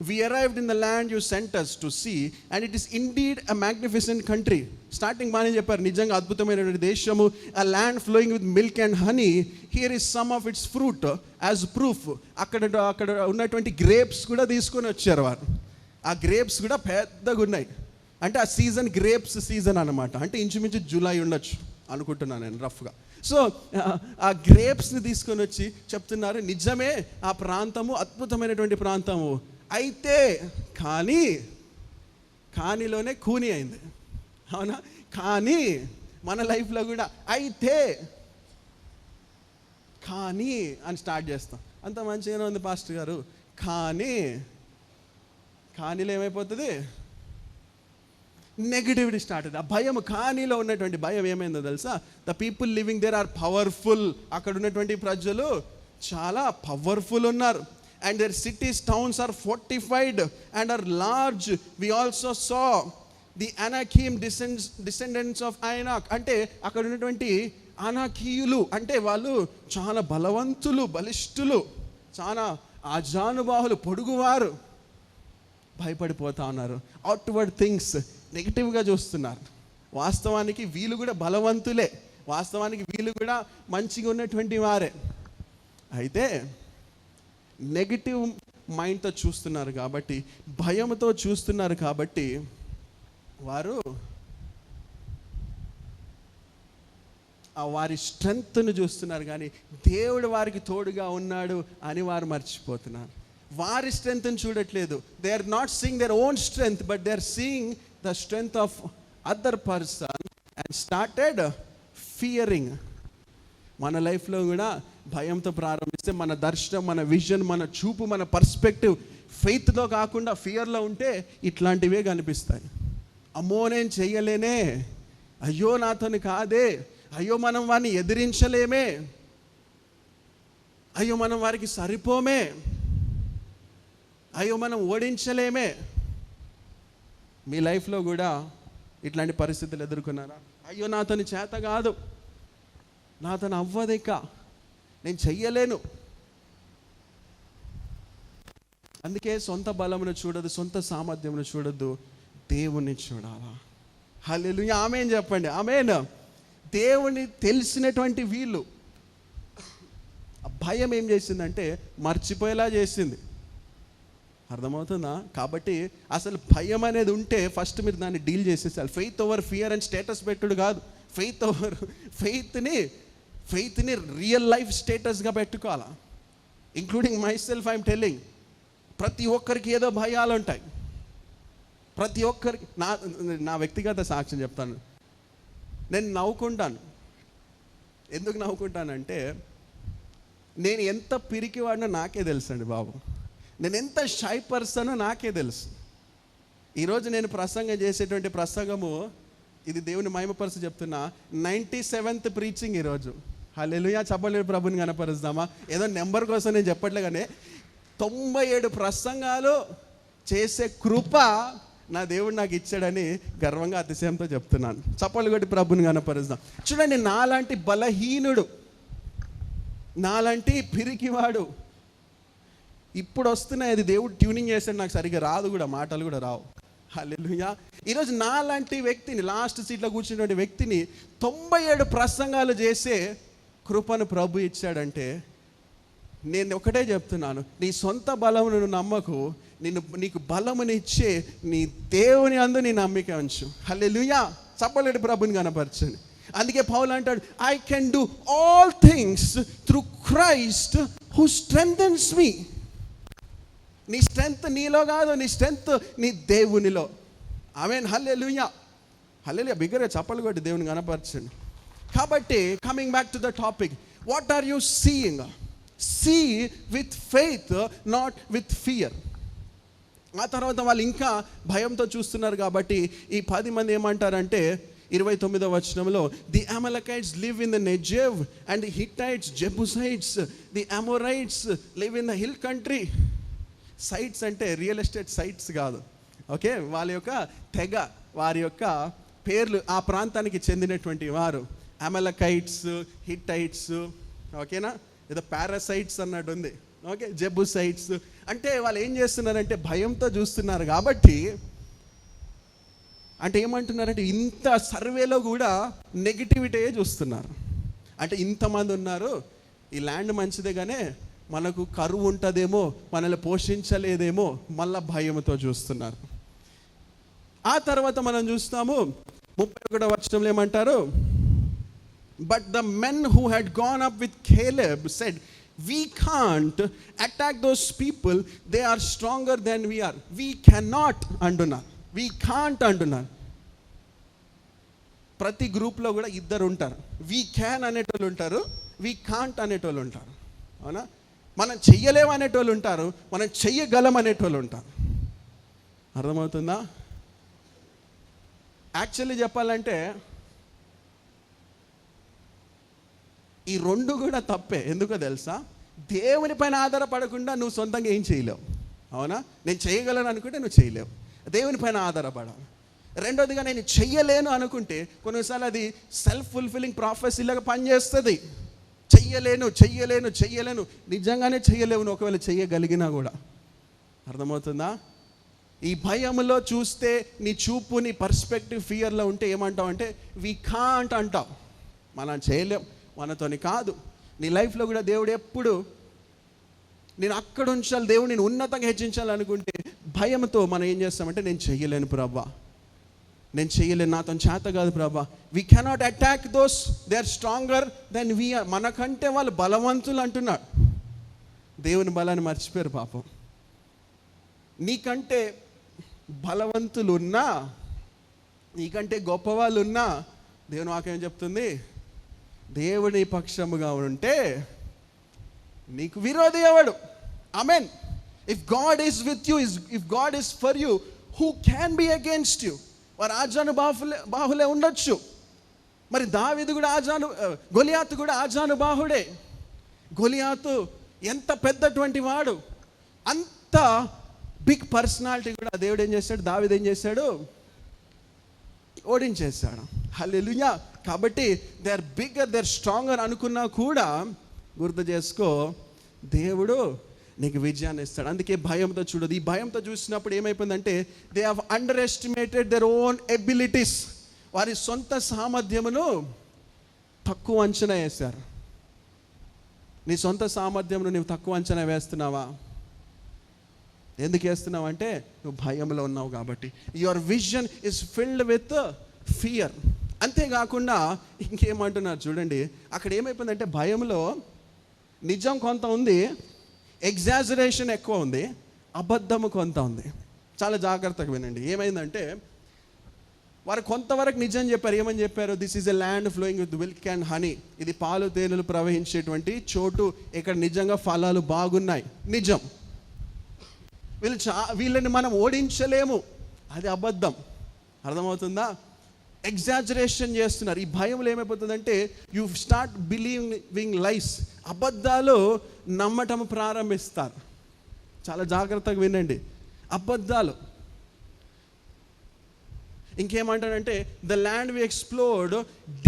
we arrived in the land you sent us to see and it is indeed a magnificent country. Starting బాగానే చెప్పారు, నిజంగా అద్భుతమైనటువంటి దేశము, a land flowing with milk and honey, here is some of its fruit as proof. అక్కడ ఉన్నటువంటి grapes కూడా తీసుకొని వచ్చారు వారు. ఆ గ్రేప్స్ కూడా పెద్దగా ఉన్నాయి. అంటే ఆ సీజన్ గ్రేప్స్ సీజన్ అనమాట. అంటే ఇంచుమించు జూలై ఉండొచ్చు అనుకుంటున్నాను నేను రఫ్గా. సో ఆ గ్రేప్స్ని తీసుకొని వచ్చి చెప్తున్నారు, నిజమే ఆ ప్రాంతము అద్భుతమైనటువంటి ప్రాంతము. అయితే కానీలోనే కూని అయింది. అవునా? కానీ మన లైఫ్లో కూడా కానీ అని స్టార్ట్ చేస్తాం. అంత మంచిగానే ఉంది పాస్టర్ గారు, కానీలో ఏమైపోతుంది, నెగిటివిటీ స్టార్ట్ అవుతుంది. ఆ భయం, కానీలో ఉన్నటువంటి భయం ఏమైందో తెలుసా, the people living there are powerful. అక్కడ ఉన్నటువంటి ప్రజలు చాలా పవర్ఫుల్ ఉన్నారు. And their cities, towns are fortified and are large. We also saw the Anakim descendants of Anak. అంటే అక్కడ ఉన్నటువంటి అనాకీయులు అంటే వాళ్ళు చాలా బలవంతులు, బలిష్ఠులు, చాలా ఆజానుబాహులు, పొడుగువారు. భయపడిపోతా ఉన్నారు. అవుట్వర్డ్ థింగ్స్ నెగిటివ్గా చూస్తున్నారు. వాస్తవానికి వీళ్ళు కూడా బలవంతులే, వాస్తవానికి వీళ్ళు కూడా మంచిగా ఉన్నటువంటి వారే. అయితే నెగిటివ్ మైండ్తో చూస్తున్నారు కాబట్టి, భయంతో చూస్తున్నారు కాబట్టి వారు వారి స్ట్రెంగ్త్ను చూస్తున్నారు, కానీ దేవుడు వారికి తోడుగా ఉన్నాడు అని వారు మర్చిపోతున్నారు. వారి స్ట్రెంగ్త్ని చూడట్లేదు. They are not seeing their own strength, but they are seeing the strength of other person and started fearing. మన లైఫ్లో కూడా భయంతో ప్రారంభిస్తే మన దర్శనం, మన విజన్, మన చూపు, మన పర్స్పెక్టివ్ ఫెయిత్తో కాకుండా ఫియర్లో ఉంటే ఇట్లాంటివే కనిపిస్తాయి. అమ్మో నేను చెయ్యలేనే, అయ్యో నాతోని కాదే, అయ్యో మనం వారిని ఎదిరించలేమే, అయ్యో మనం వారికి సరిపోమే, అయ్యో మనం ఓడించలేమే. మీ లైఫ్లో కూడా ఇట్లాంటి పరిస్థితులు ఎదుర్కొన్నారా? అయ్యో నాతోని చేత కాదు, నాతోని అవ్వదిక, నేను చెయ్యలేను. అందుకే సొంత బలమును చూడదు, సొంత సామర్థ్యమును చూడద్దు, దేవుణ్ణి చూడాలా. హల్లెలూయా, ఆమేన్ చెప్పండి, ఆమేన్. దేవుని తెలిసినటువంటి వీళ్ళు ఆ భయం ఏం చేసిందంటే మర్చిపోయేలా చేసింది. అర్థమవుతుందా? కాబట్టి అసలు భయం అనేది ఉంటే ఫస్ట్ మీరు దాన్ని డీల్ చేసేసారు. Faith over fear and status పెట్టుడు కాదు. ఫెయిత్ని రియల్ లైఫ్ స్టేటస్గా పెట్టుకోవాలా. Including my self I'm telling. ప్రతి ఒక్కరికి ఏదో భయాలు ఉంటాయి. ప్రతి ఒక్కరికి నా వ్యక్తిగత సాక్ష్యం చెప్తాను. నేను నవ్వుకుంటాను. ఎందుకు నవ్వుకుంటానంటే నేను ఎంత పిరికివాడినో నాకే తెలుసు అండి బాబు. నేను ఎంత షై పర్సనో నాకే తెలుసు. ఈరోజు నేను ప్రసంగం చేసేటువంటి ప్రసంగము, ఇది దేవుని మహిమపరిచి చెప్తున్నా, 97th ప్రీచింగ్ ఈరోజు. హల్లెలూయా, చెప్పలేదు ప్రభుని కనపరుస్తామా? ఏదో నెంబర్ కోసం నేను చెప్పట్లే, కానీ 97 ప్రసంగాలు చేసే కృప నా దేవుడు నాకు ఇచ్చాడని గర్వంగా అతిశయంతో చెప్తున్నాను. చప్పలు కొట్టి ప్రభుని కనపరుస్తాం. చూడండి, నాలాంటి బలహీనుడు, నాలాంటి పిరికివాడు, ఇప్పుడు వస్తున్నాయి, అది దేవుడు ట్యూనింగ్ చేశాడు, నాకు సరిగ్గా రాదు కూడా, మాటలు కూడా రావు. హల్లెలూయా. ఈరోజు నాలాంటి వ్యక్తిని, లాస్ట్ సీట్లో కూర్చున్నటువంటి వ్యక్తిని 97 ప్రసంగాలు చేసే కృపను ప్రభు ఇచ్చాడంటే నేను ఒకటే చెప్తున్నాను, నీ సొంత బలము నువ్వు నమ్మకు, నీకు బలమునిచ్చే నీ దేవుని అందు నీ నమ్మిక ఉంచు. హల్లెలూయా. చప్పలేడు ప్రభుని కనపరచండి. అందుకే పౌలు అంటాడు, I can do all things through Christ who strengthens me. నీ స్ట్రెంత్ నీలో కాదు, నీ స్ట్రెంత్ నీ దేవునిలో. ఆమేన్. హల్లెలూయా. హల్లెలూయా. బిగ్గరగా చప్పలు కొట్టి దేవుని కనపరచండి. కాబట్టి coming back to the topic, what are you seeing? See with faith, not with fear. ఆ తర్వాత వాళ్ళు ఇంకా భయంతో చూస్తున్నారు కాబట్టి ఈ 10 మంది ఏమంటారంటే 29వ వచనంలో, the Amalekites live in the Negev and the Hittites, Jebusites, the Amorites live in the hill country. Sites అంటే రియల్ ఎస్టేట్ సైట్స్ కాదు, ఓకే, వాళ్ళ యొక్క తెగ, వారి యొక్క పేర్లు ఆ ప్రాంతానికి చెందినటువంటి వారు. అమలకైట్స్, హిట్టైట్స్, ఓకేనా, ఏదో పారాసైట్స్ అన్నట్టు ఉంది, ఓకే, జెబుసైట్స్. అంటే వాళ్ళు ఏం చేస్తున్నారంటే భయంతో చూస్తున్నారు కాబట్టి, అంటే ఏమంటున్నారంటే ఇంత సర్వేలో కూడా నెగిటివిటీయే చూస్తున్నారు. అంటే ఇంతమంది ఉన్నారు, ఈ ల్యాండ్ మంచిదే కానీ మనకు కరువు ఉంటుందేమో, మనల్ని పోషించలేదేమో, మళ్ళా భయంతో చూస్తున్నారు. ఆ తర్వాత మనం చూస్తాము 31వ వచనంలో ఏమంటారు, but the men who had gone up with Caleb said, we can't attack those people, they are stronger than we are. We cannot అంటున్నారు, we can't అంటున్నారు. ప్రతి గ్రూప్లో కూడా ఇద్దరు ఉంటారు. we can అనేటోళ్ళు ఉంటారు, we can't అనేటోళ్ళు ఉంటారు. అవునా? మనం చెయ్యలేము అనేటోళ్ళు ఉంటారు, మనం చెయ్యగలం అనేటోళ్ళు ఉంటారు. అర్థమవుతుందా? యాక్చువల్లీ చెప్పాలంటే ఈ రెండు కూడా తప్పే. ఎందుకో తెలుసా? దేవుని పైన ఆధారపడకుండా నువ్వు సొంతంగా ఏం చేయలేవు. అవునా? నేను చేయగలను అనుకుంటే నువ్వు చేయలేవు, దేవుని పైన ఆధారపడాలి. రెండోదిగా నేను చెయ్యలేను అనుకుంటే కొన్నిసార్లు అది సెల్ఫ్ ఫుల్ఫిల్లింగ్ ప్రాఫెసీలాగా పనిచేస్తుంది. చెయ్యలేను చెయ్యలేను చెయ్యలేను, నిజంగానే చెయ్యలేవు నువ్వు ఒకవేళ చెయ్యగలిగినా కూడా. అర్థమవుతుందా? ఈ భయంలో చూస్తే నీ చూపు, నీ పర్స్పెక్టివ్ ఫియర్లో ఉంటే ఏమంటావు అంటే వీ కాంట్ అంటావు, మనం చేయలేం, మనతోని కాదు. నీ లైఫ్లో కూడా దేవుడు ఎప్పుడు నేను అక్కడ ఉంచాలి, దేవుడు నేను ఉన్నతంగా హెచ్చించాలనుకుంటే భయంతో మనం ఏం చేస్తామంటే నేను చెయ్యలేను ప్రభా, నేను చెయ్యలేను, నాతో చేత కాదు ప్రభా. We cannot attack those, they are stronger than we are. మనకంటే వాళ్ళు బలవంతులు అంటున్నాడు. దేవుని బలాన్ని మర్చిపోయారు పాపం. నీకంటే బలవంతులు ఉన్నా, నీకంటే గొప్పవాళ్ళు ఉన్నా, దేవుని వాక్యం చెప్తుంది, దేవుని పక్షముగా ఉంటే నీకు విరోధి ఎవడు? ఆమేన్. If God is with you, if God is for you, who can be against you? వారు ఆజాను బాహులే ఉండొచ్చు. మరి దావీదు కూడా గొలియాతు కూడా ఆజాను బాహుడే. గొలియాతు ఎంత పెద్దటువంటి వాడు, అంత బిగ్ పర్సనాలిటీ కూడా దేవుడు ఏం చేశాడు, దావీదు ఏం చేశాడు, ఓడించేశాడు. హల్లెలూయా. కాబట్టి they are bigger, they are stronger అనుకున్నా కూడా గుర్తు చేసుకో, దేవుడు నీకు విజయాన్ని ఇస్తాడు. అందుకే భయంతో చూడదు. ఈ భయంతో చూసినప్పుడు ఏమైపోయిందంటే they have under estimated their own abilities. వారి సొంత సామర్థ్యమును తక్కువ అంచనా వేశారు. నీ సొంత సామర్థ్యమును నువ్వు తక్కువ అంచనా వేస్తున్నావా? ఎందుకు వేస్తున్నావు అంటే నువ్వు భయంలో ఉన్నావు కాబట్టి. Your vision is filled with fear. అంతేకాకుండా ఇంకేమంటున్నారు చూడండి, అక్కడ ఏమైపోయిందంటే భయంలో నిజం కొంత ఉంది, ఎగ్జాజరేషన్ ఎక్కువ ఉంది, అబద్ధము కొంత ఉంది. చాలా జాగ్రత్తగా వినండి. ఏమైందంటే వారు కొంతవరకు నిజం చెప్పారు. ఏమని చెప్పారు? This is a land flowing with milk and honey. ఇది పాలు తేనెలు ప్రవహించేటువంటి చోటు, ఇక్కడ నిజంగా ఫలాలు బాగున్నాయి, నిజం. వీళ్ళని మనం ఓడించలేము, అది అబద్ధం. అర్థమవుతుందా? ఎగ్జాజరేషన్ చేస్తున్నారు. ఈ భయంలో ఏమైపోతుందంటే యు స్టార్ట్ బిలీవింగ్ లైస్. అబద్ధాలు నమ్మటం ప్రారంభిస్తారు. చాలా జాగ్రత్తగా వినండి. అబద్ధాలు. ఇంకేమంటాడంటే the land we explored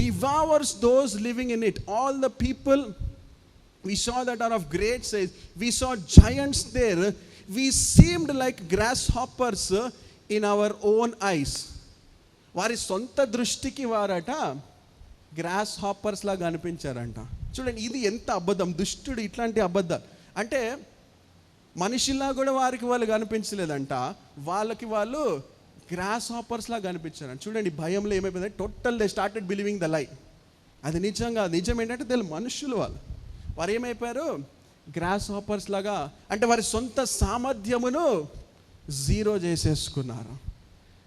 devours those living in it. All the people we saw that are of great size, we saw giants there, we seemed like grasshoppers in our own eyes. వారి సొంత దృష్టికి వారట gross hoppers లాగా అనిపించారంట. చూడండి, ఇది ఎంత అబద్ధం. దుష్టుడు ఇట్లాంటి అబద్ధాలు. అంటే మనిషిలా కూడా వారికి వాళ్ళు కనిపించలేదంట, వాళ్ళకి వాళ్ళు గ్రాస్ హాపర్స్ లా కనిపించారు. చూడండి, భయంలో ఏమైపోయింది, total they started believing the లై. అది నిజం ఏంటంటే తెలియదు, మనుషులు వారు ఏమైపోయారు, గ్రాస్ హాపర్స్ లాగా. అంటే వారి సొంత సామర్థ్యమును జీరో చేసేసుకున్నారు.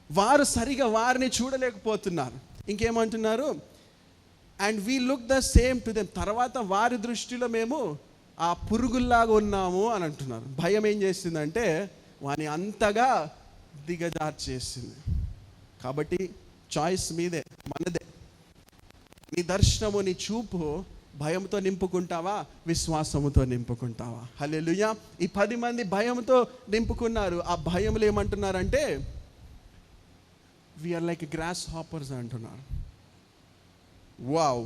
వారు సరిగా వారిని చూడలేకపోతున్నారు. ఇంకేమంటున్నారు, and we look the same to them. తర్వాత వారి దృష్టిలో మేము ఆ పురుగుల్లాగా ఉన్నాము అని అంటున్నారు. భయం ఏం చేసిందంటే వాని అంతగా దిగజార్చేసింది. కాబట్టి చాయిస్ మీదే, మనదే. నీ దర్శనము, నీ చూపు భయంతో నింపుకుంటావా, విశ్వాసముతో నింపుకుంటావా? హల్లెలూయా. ఈ 10 మంది భయంతో నింపుకున్నారు. ఆ భయములు ఏమంటున్నారంటే వీఆర్ లైక్ గ్రాస్ హాపర్స్ అంటున్నారు. Wow,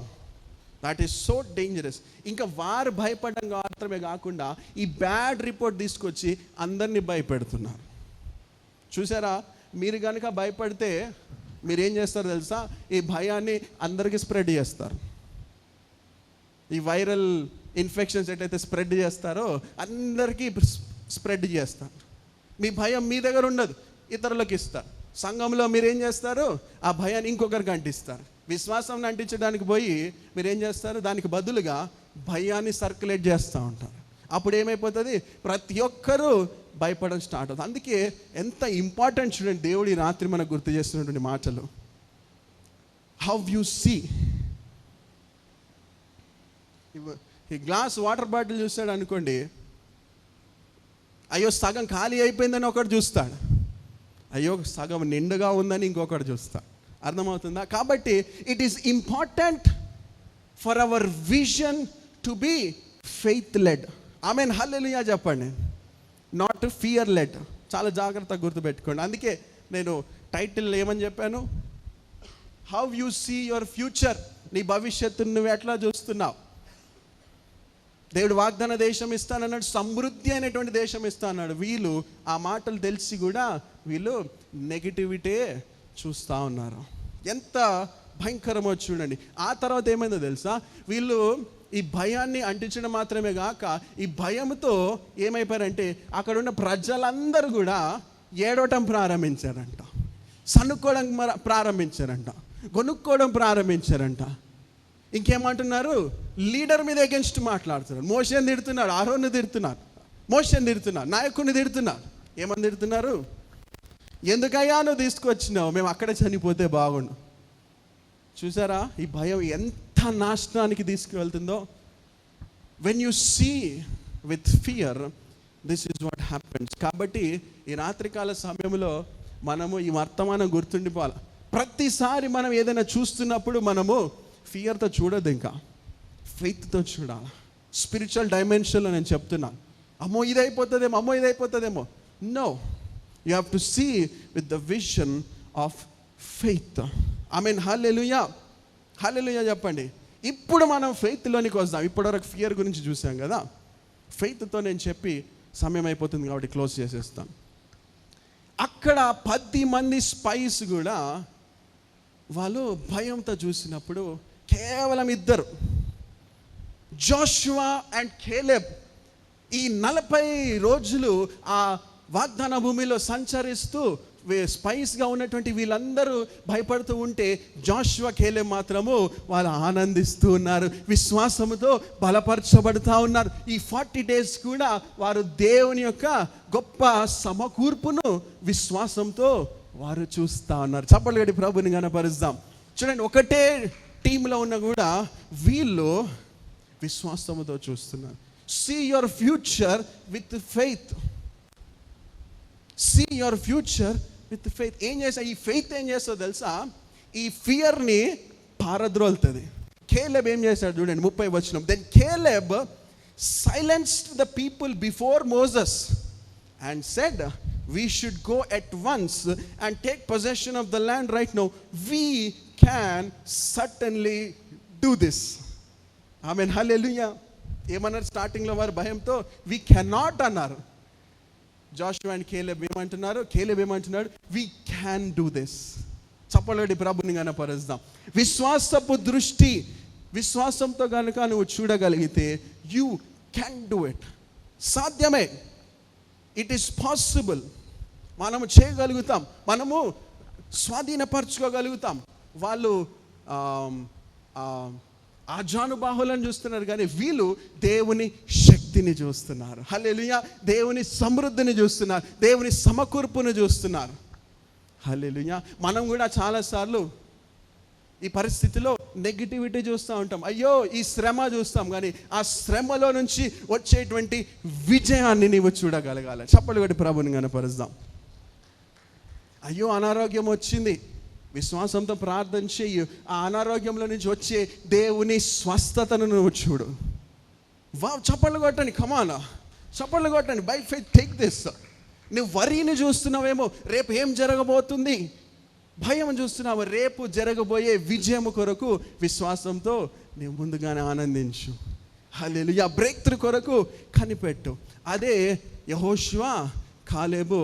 that is so dangerous. ఇంకా వారు భయపడడం మాత్రమే కాకుండా ఈ బ్యాడ్ రిపోర్ట్ తీసుకొచ్చి అందరినీ భయపెడుతున్నారు. చూసారా, మీరు కనుక భయపడితే మీరేం చేస్తారు తెలుసా, ఈ భయాన్ని అందరికీ స్ప్రెడ్ చేస్తారు. ఈ వైరల్ ఇన్ఫెక్షన్స్ ఎట్లయితే స్ప్రెడ్ చేస్తారో అందరికీ స్ప్రెడ్ చేస్తారు. మీ భయం మీ దగ్గర ఉండదు, ఇతరులకు ఇస్తారు. సంఘంలో మీరేం చేస్తారు, ఆ భయాన్ని ఇంకొకరికి అంటిస్తారు. విశ్వాసం అంటించడానికి పోయి మీరేం చేస్తారు, దానికి బదులుగా భయాన్ని సర్క్యులేట్ చేస్తూ ఉంటారు. అప్పుడు ఏమైపోతుంది, ప్రతి ఒక్కరూ భయపడడం స్టార్ట్ అవుతుంది. అందుకే ఎంత ఇంపార్టెంట్ చూడండి, దేవుడి రాత్రి మనకు గుర్తు చేస్తున్నటువంటి మాటలు. How you see. ఈ గ్లాస్ వాటర్ బాటిల్ చూస్తాడు అనుకోండి, అయ్యో సగం ఖాళీ అయిపోయిందని ఒకటి చూస్తాడు, అయ్యో సగం నిండుగా ఉందని ఇంకొకటి చూస్తాడు. అర్థమవుతుందా? కాబట్టి it is important for our vision to be faith led. ఆమెన్, హల్లెలూయా చెప్పండి. Not fear led. చాలా జాగ్రత్తగా గుర్తుపెట్టుకోండి. అందుకే నేను టైటిల్ ఏమని చెప్పాను, how you see your future. నీ భవిష్యత్తును నువ్వు ఎట్లా చూస్తున్నావు? దేవుడు వాగ్దాన దేశం ఇస్తానన్నాడు, సమృద్ధి అనేటువంటి దేశం ఇస్తా అన్నాడు. వీళ్ళు ఆ మాటలు తెలిసి కూడా వీళ్ళు నెగిటివిటీ చూస్తూ ఉన్నారు. ఎంత భయంకరమో చూడండి. ఆ తర్వాత ఏమైందో తెలుసా, వీళ్ళు ఈ భయాన్ని అంటించడం మాత్రమే కాక ఈ భయంతో ఏమైపోయారంటే అక్కడ ఉన్న ప్రజలందరూ కూడా ఏడవటం ప్రారంభించారంట, సనుక్కోవడం ప్రారంభించారంట, గొనుక్కోవడం ప్రారంభించారంట. ఇంకేమంటున్నారు, లీడర్ మీద అగెన్స్ట్ మాట్లాడుతున్నారు. మోషేని తిడుతున్నారు, ఆరోన్ని తిడుతున్నారు, మోషేని తిడుతున్నారు, నాయకుడిని తిడుతున్నారు. ఏమని తిడుతున్నారు, ఎందుకయ్యా నువ్వు తీసుకొచ్చినావు, మేము అక్కడే చనిపోతే బాగుండు. చూసారా ఈ భయం ఎంత నాశనానికి తీసుకువెళ్తుందో. When you see with fear, this is what happens. కాబట్టి ఈ రాత్రికాల సమయంలో మనము ఈ వర్తమానం గుర్తుండిపోవాలి. ప్రతిసారి మనం ఏదైనా చూస్తున్నప్పుడు మనము ఫియర్తో చూడదు, ఇంకా ఫెయిత్తో చూడాలి. స్పిరిచువల్ డైమెన్షన్లో నేను చెప్తున్నాను. అమ్మో ఇదైపోతుందేమో. No, you have to see with the vision of faith. ఆమేన్, హల్లెలూయా. హల్లెలూయా చెప్పండి. ఇప్పుడు మనం ఫెయిత్లోనికి వస్తాం. ఇప్పటివరకు ఫియర్ గురించి చూసాం కదా. ఫెయిత్తో నేను చెప్పి సమయం అయిపోతుంది కాబట్టి క్లోజ్ చేసేస్తాను. అక్కడ 10 మంది స్పైస్ కూడా వాళ్ళు భయంతో చూసినప్పుడు కేవలం 2, జోషువా అండ్ కేలెబ్, ఈ 40 రోజులు ఆ వాగ్దాన భూమిలో సంచరిస్తూ స్పైస్గా ఉన్నటువంటి వీళ్ళందరూ భయపడుతూ ఉంటే జోషువా కేలెబ్ మాత్రము వాళ్ళు ఆనందిస్తూ ఉన్నారు, విశ్వాసముతో బలపరచబడుతూ ఉన్నారు. ఈ 40 days కూడా వారు దేవుని యొక్క గొప్ప సమకూర్పును విశ్వాసంతో వారు చూస్తూ ఉన్నారు. చప్పట్లు కొట్టి ప్రభుని గణపరుద్దాం. చూడండి, ఒకటే టీంలో ఉన్న కూడా వీళ్ళు విశ్వాసముతో చూస్తున్నారు. See your future with faith. See your future with faith. ఏం చేస్తా, ఈ ఫెయిత్ ఏం చేస్తుందో తెలుసా, ఈ ఫియర్ని పారద్రోలుతుంది. కేలెబ్ ఏం చేశాడు చూడండి, 30 వచనం. Then Caleb silenced the people before Moses and said, we should go at once and take possession of the land right now. We can certainly do this. Amen, hallelujah. ఏమన్నారు స్టార్టింగ్లో వారు భయంతో, we cannot అన్నారు. Joshua and Caleb ఏమంటున్నారు, Caleb ఏమంటున్నాడు, we can do this. చప్పటి ప్రభుని గణపరుద్దాం. విశ్వాసపు దృష్టి, విశ్వాసంతో కనుక నువ్వు చూడగలిగితే you can do it. సాధ్యమే. It is possible. మనము చేయగలుగుతాం, మనము స్వాధీనపరచుకోగలుగుతాం. వాళ్ళు ఆజానుబాహులను చూస్తున్నారు, కానీ వీళ్ళు దేవుని శక్తిని చూస్తున్నారు. హల్లెలూయా. దేవుని సమృద్ధిని చూస్తున్నారు, దేవుని సమకూర్పును చూస్తున్నారు. హల్లెలూయా. మనం కూడా చాలాసార్లు ఈ పరిస్థితిలో నెగిటివిటీ చూస్తూ ఉంటాం. అయ్యో ఈ శ్రమ చూస్తాం, కానీ ఆ శ్రమలో నుంచి వచ్చేటువంటి విజయాన్ని నీవు చూడగలగాలి. చప్పట్లు కొట్టి ప్రభుని కనపరుద్దాం. అయ్యో అనారోగ్యం వచ్చింది, విశ్వాసంతో ప్రార్థన చెయ్యి. ఆ అనారోగ్యంలో నుంచి వచ్చే దేవుని స్వస్థతను నువ్వు చూడు. చప్పట్లు కొట్టండి, కమాన్, చప్పట్లు కొట్టండి. By faith take this. నువ్వు వరీని చూస్తున్నావేమో, రేపు ఏం జరగబోతుంది, భయం చూస్తున్నావు, రేపు జరగబోయే విజయం కొరకు విశ్వాసంతో నీవు ముందుగానే ఆనందించు. హల్లెలూయా. బ్రేక్ త్రూ కొరకు కనిపెట్టు. అదే యెహోషువ, కాలేబు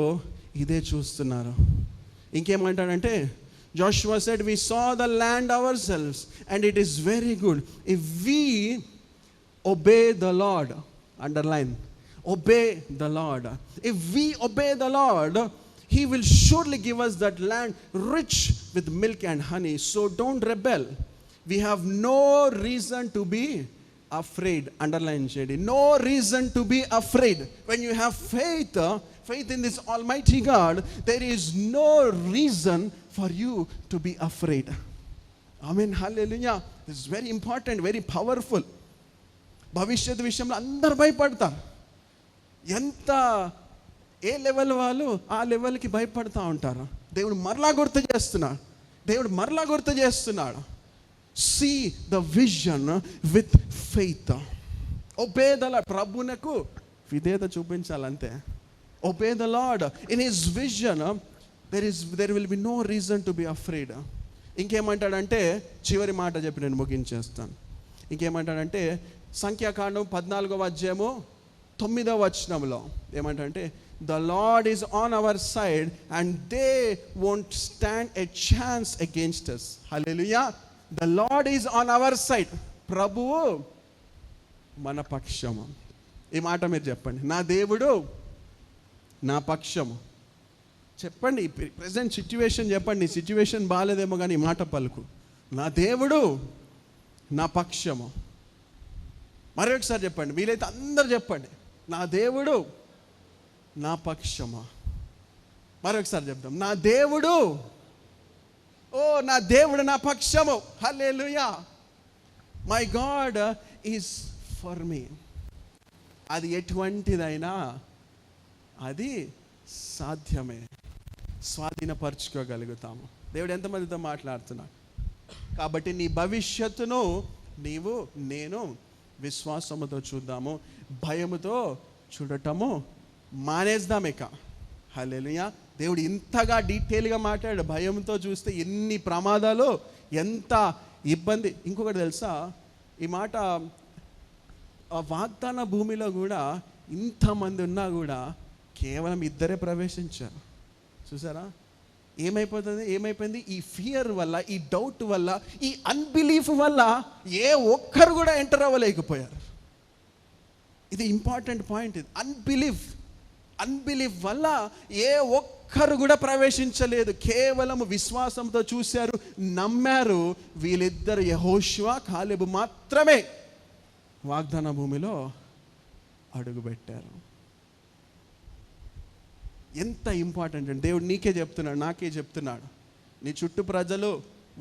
ఇదే చూస్తున్నారు. ఇంకేమంటాడంటే, Joshua said, we saw the land ourselves and it is very good if we obey the Lord. Underline, obey the Lord. If we obey the Lord, He will surely give us that land rich with milk and honey. So don't rebel. We have no reason to be afraid. Underline cheyandi, no reason to be afraid. When you have faith in this Almighty God, there is no reason for you to be afraid. Amen. Hallelujah. This is very important, very powerful. భవిష్యత్తు విషయంలో అందరు భయపడతారు. ఎంత ఏ level వాళ్ళు ఆ లెవెల్కి భయపడుతూ ఉంటారు. దేవుడు మరలా గుర్తు చేస్తున్నాడు. See the vision with faith. Obey the lord. ప్రభునకు విధేయత చూపించాలంతే. Obey the lord. In his vision there will be no reason to be afraid. ఇంకేమంటాడంటే, చివరి మాట చెప్పి నేను ముగించేస్తాను. ఇంకేమంటాడంటే, సంఖ్యాకాండం 14వ అధ్యాయము 9వ వచనంలో ఏమంటాడంటే, the Lord is on our side and they won't stand a chance against us. Hallelujah. The Lord is on our side. ప్రభువు మన పక్షము. ఈ మాట మీరు చెప్పండి, నా దేవుడు నా పక్షము. చెప్పండి, ప్రెసెంట్ సిచ్యువేషన్ చెప్పండి. సిచ్యువేషన్ బాగాలేదేమో కానీ ఈ మాట పలుకు, నా దేవుడు నా పక్షము. మరొకసారి చెప్పండి, వీలైతే అందరు చెప్పండి, నా దేవుడు నా పక్షము. మరొకసారి చెప్దాం, నా దేవుడు, నా దేవుడు నా పక్షము. హల్లెలూయా. My God is for me. అది ఎటువంటిదైనా అది సాధ్యమే, స్వాధీనపరచుకోగలుగుతాము. దేవుడు ఎంతమందితో మాట్లాడుతున్నాడు. కాబట్టి నీ భవిష్యత్తును నేను విశ్వాసముతో చూద్దాము, భయముతో చూడటము మానేద్దాం ఇక. హల్లెలూయా. దేవుడు ఇంతగా డీటెయిల్గా మాట్లాడాడు. భయంతో చూస్తే ఎన్ని ప్రమాదాలు, ఎంత ఇబ్బంది. ఇంకొకటి తెలుసా, ఈ మాట వాగ్దాన భూమిలో కూడా ఇంతమంది ఉన్నా కూడా కేవలం 2 ప్రవేశించారు. చూసారా ఏమైపోయింది? ఈ ఫియర్ వల్ల, ఈ డౌట్ వల్ల, ఈ అన్బిలీఫ్ వల్ల ఏ ఒక్కరు కూడా ఎంటర్ అవ్వలేకపోయారు. ఇది ఇంపార్టెంట్ పాయింట్. ఇది అన్బిలీఫ్ వల్ల ఏ ఒక్కరు కూడా ప్రవేశించలేదు. కేవలం విశ్వాసంతో చూశారు, నమ్మారు. వీళ్ళిద్దరు యెహోషువ, కాలేబు మాత్రమే వాగ్దాన భూమిలో అడుగుపెట్టారు. ఎంత ఇంపార్టెంట్ అంటే, దేవుడు నీకే చెప్తున్నాడు, నాకే చెప్తున్నాడు. నీ చుట్టూ ప్రజలు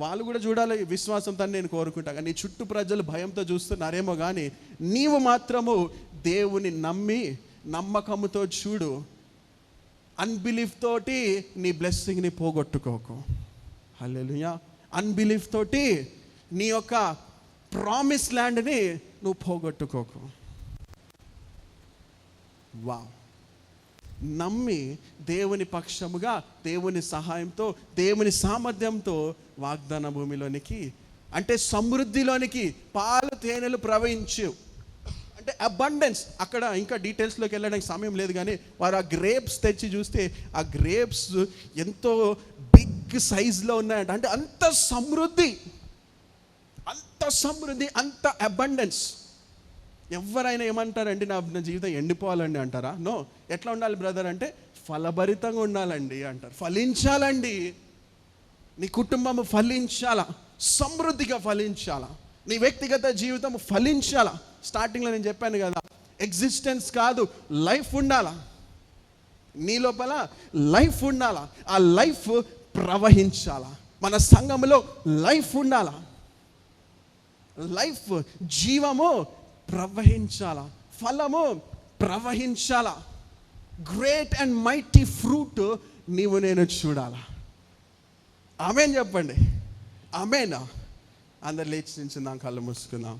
వాళ్ళు కూడా చూడాలి విశ్వాసంతో నేను కోరుకుంటా. కానీ నీ చుట్టూ ప్రజలు భయంతో చూస్తున్నారేమో, కానీ నీవు మాత్రము దేవుని నమ్మి నమ్మకముతో చూడు. అన్బిలీఫ్ తోటి నీ బ్లెస్సింగ్ని పోగొట్టుకోకు. హల్లెలూయా. అన్బిలీఫ్ తోటి నీ యొక్క ప్రామిస్ ల్యాండ్ని నువ్వు పోగొట్టుకోకు. వావ్. నమ్మి దేవుని పక్షముగా, దేవుని సహాయంతో, దేవుని సామర్థ్యంతో వాగ్దాన భూమిలోనికి, అంటే సమృద్ధిలోనికి, పాలు తేనెలు ప్రవహించు, అంటే అబండెన్స్. అక్కడ ఇంకా డీటెయిల్స్లోకి వెళ్ళడానికి సమయం లేదు, కానీ వారు ఆ గ్రేప్స్ తెచ్చి చూస్తే ఆ గ్రేప్స్ ఎంతో బిగ్ సైజులో ఉన్నాయంట. అంటే అంత సమృద్ధి, అంత అబండెన్స్. ఎవరైనా ఏమంటారండి, నా జీవితం ఎండిపోవాలండి అంటారా? నో. ఎట్లా ఉండాలి బ్రదర్ అంటే ఫలభరితంగా ఉండాలండి అంటారు. ఫలించాలండి, నీ కుటుంబము ఫలించాలా, సమృద్ధిగా ఫలించాలా, నీ వ్యక్తిగత జీవితం ఫలించాలా. స్టార్టింగ్లో నేను చెప్పాను కదా, ఎగ్జిస్టెన్స్ కాదు, లైఫ్ ఉండాలా. నీ లోపల లైఫ్ ఉండాలా, ఆ లైఫ్ ప్రవహించాలా. మన సంఘంలో లైఫ్ ఉండాలా, లైఫ్ జీవము ప్రవహించాలా, ఫలము ప్రవహించాలా. గ్రేట్ అండ్ మైటీ ఫ్రూట్ నీవు నేను చూడాలా. ఆమేన్ చెప్పండి. ఆమేన్. అందరు లేచి నిల్చుందాం, కళ్ళు మూసుకుందాం.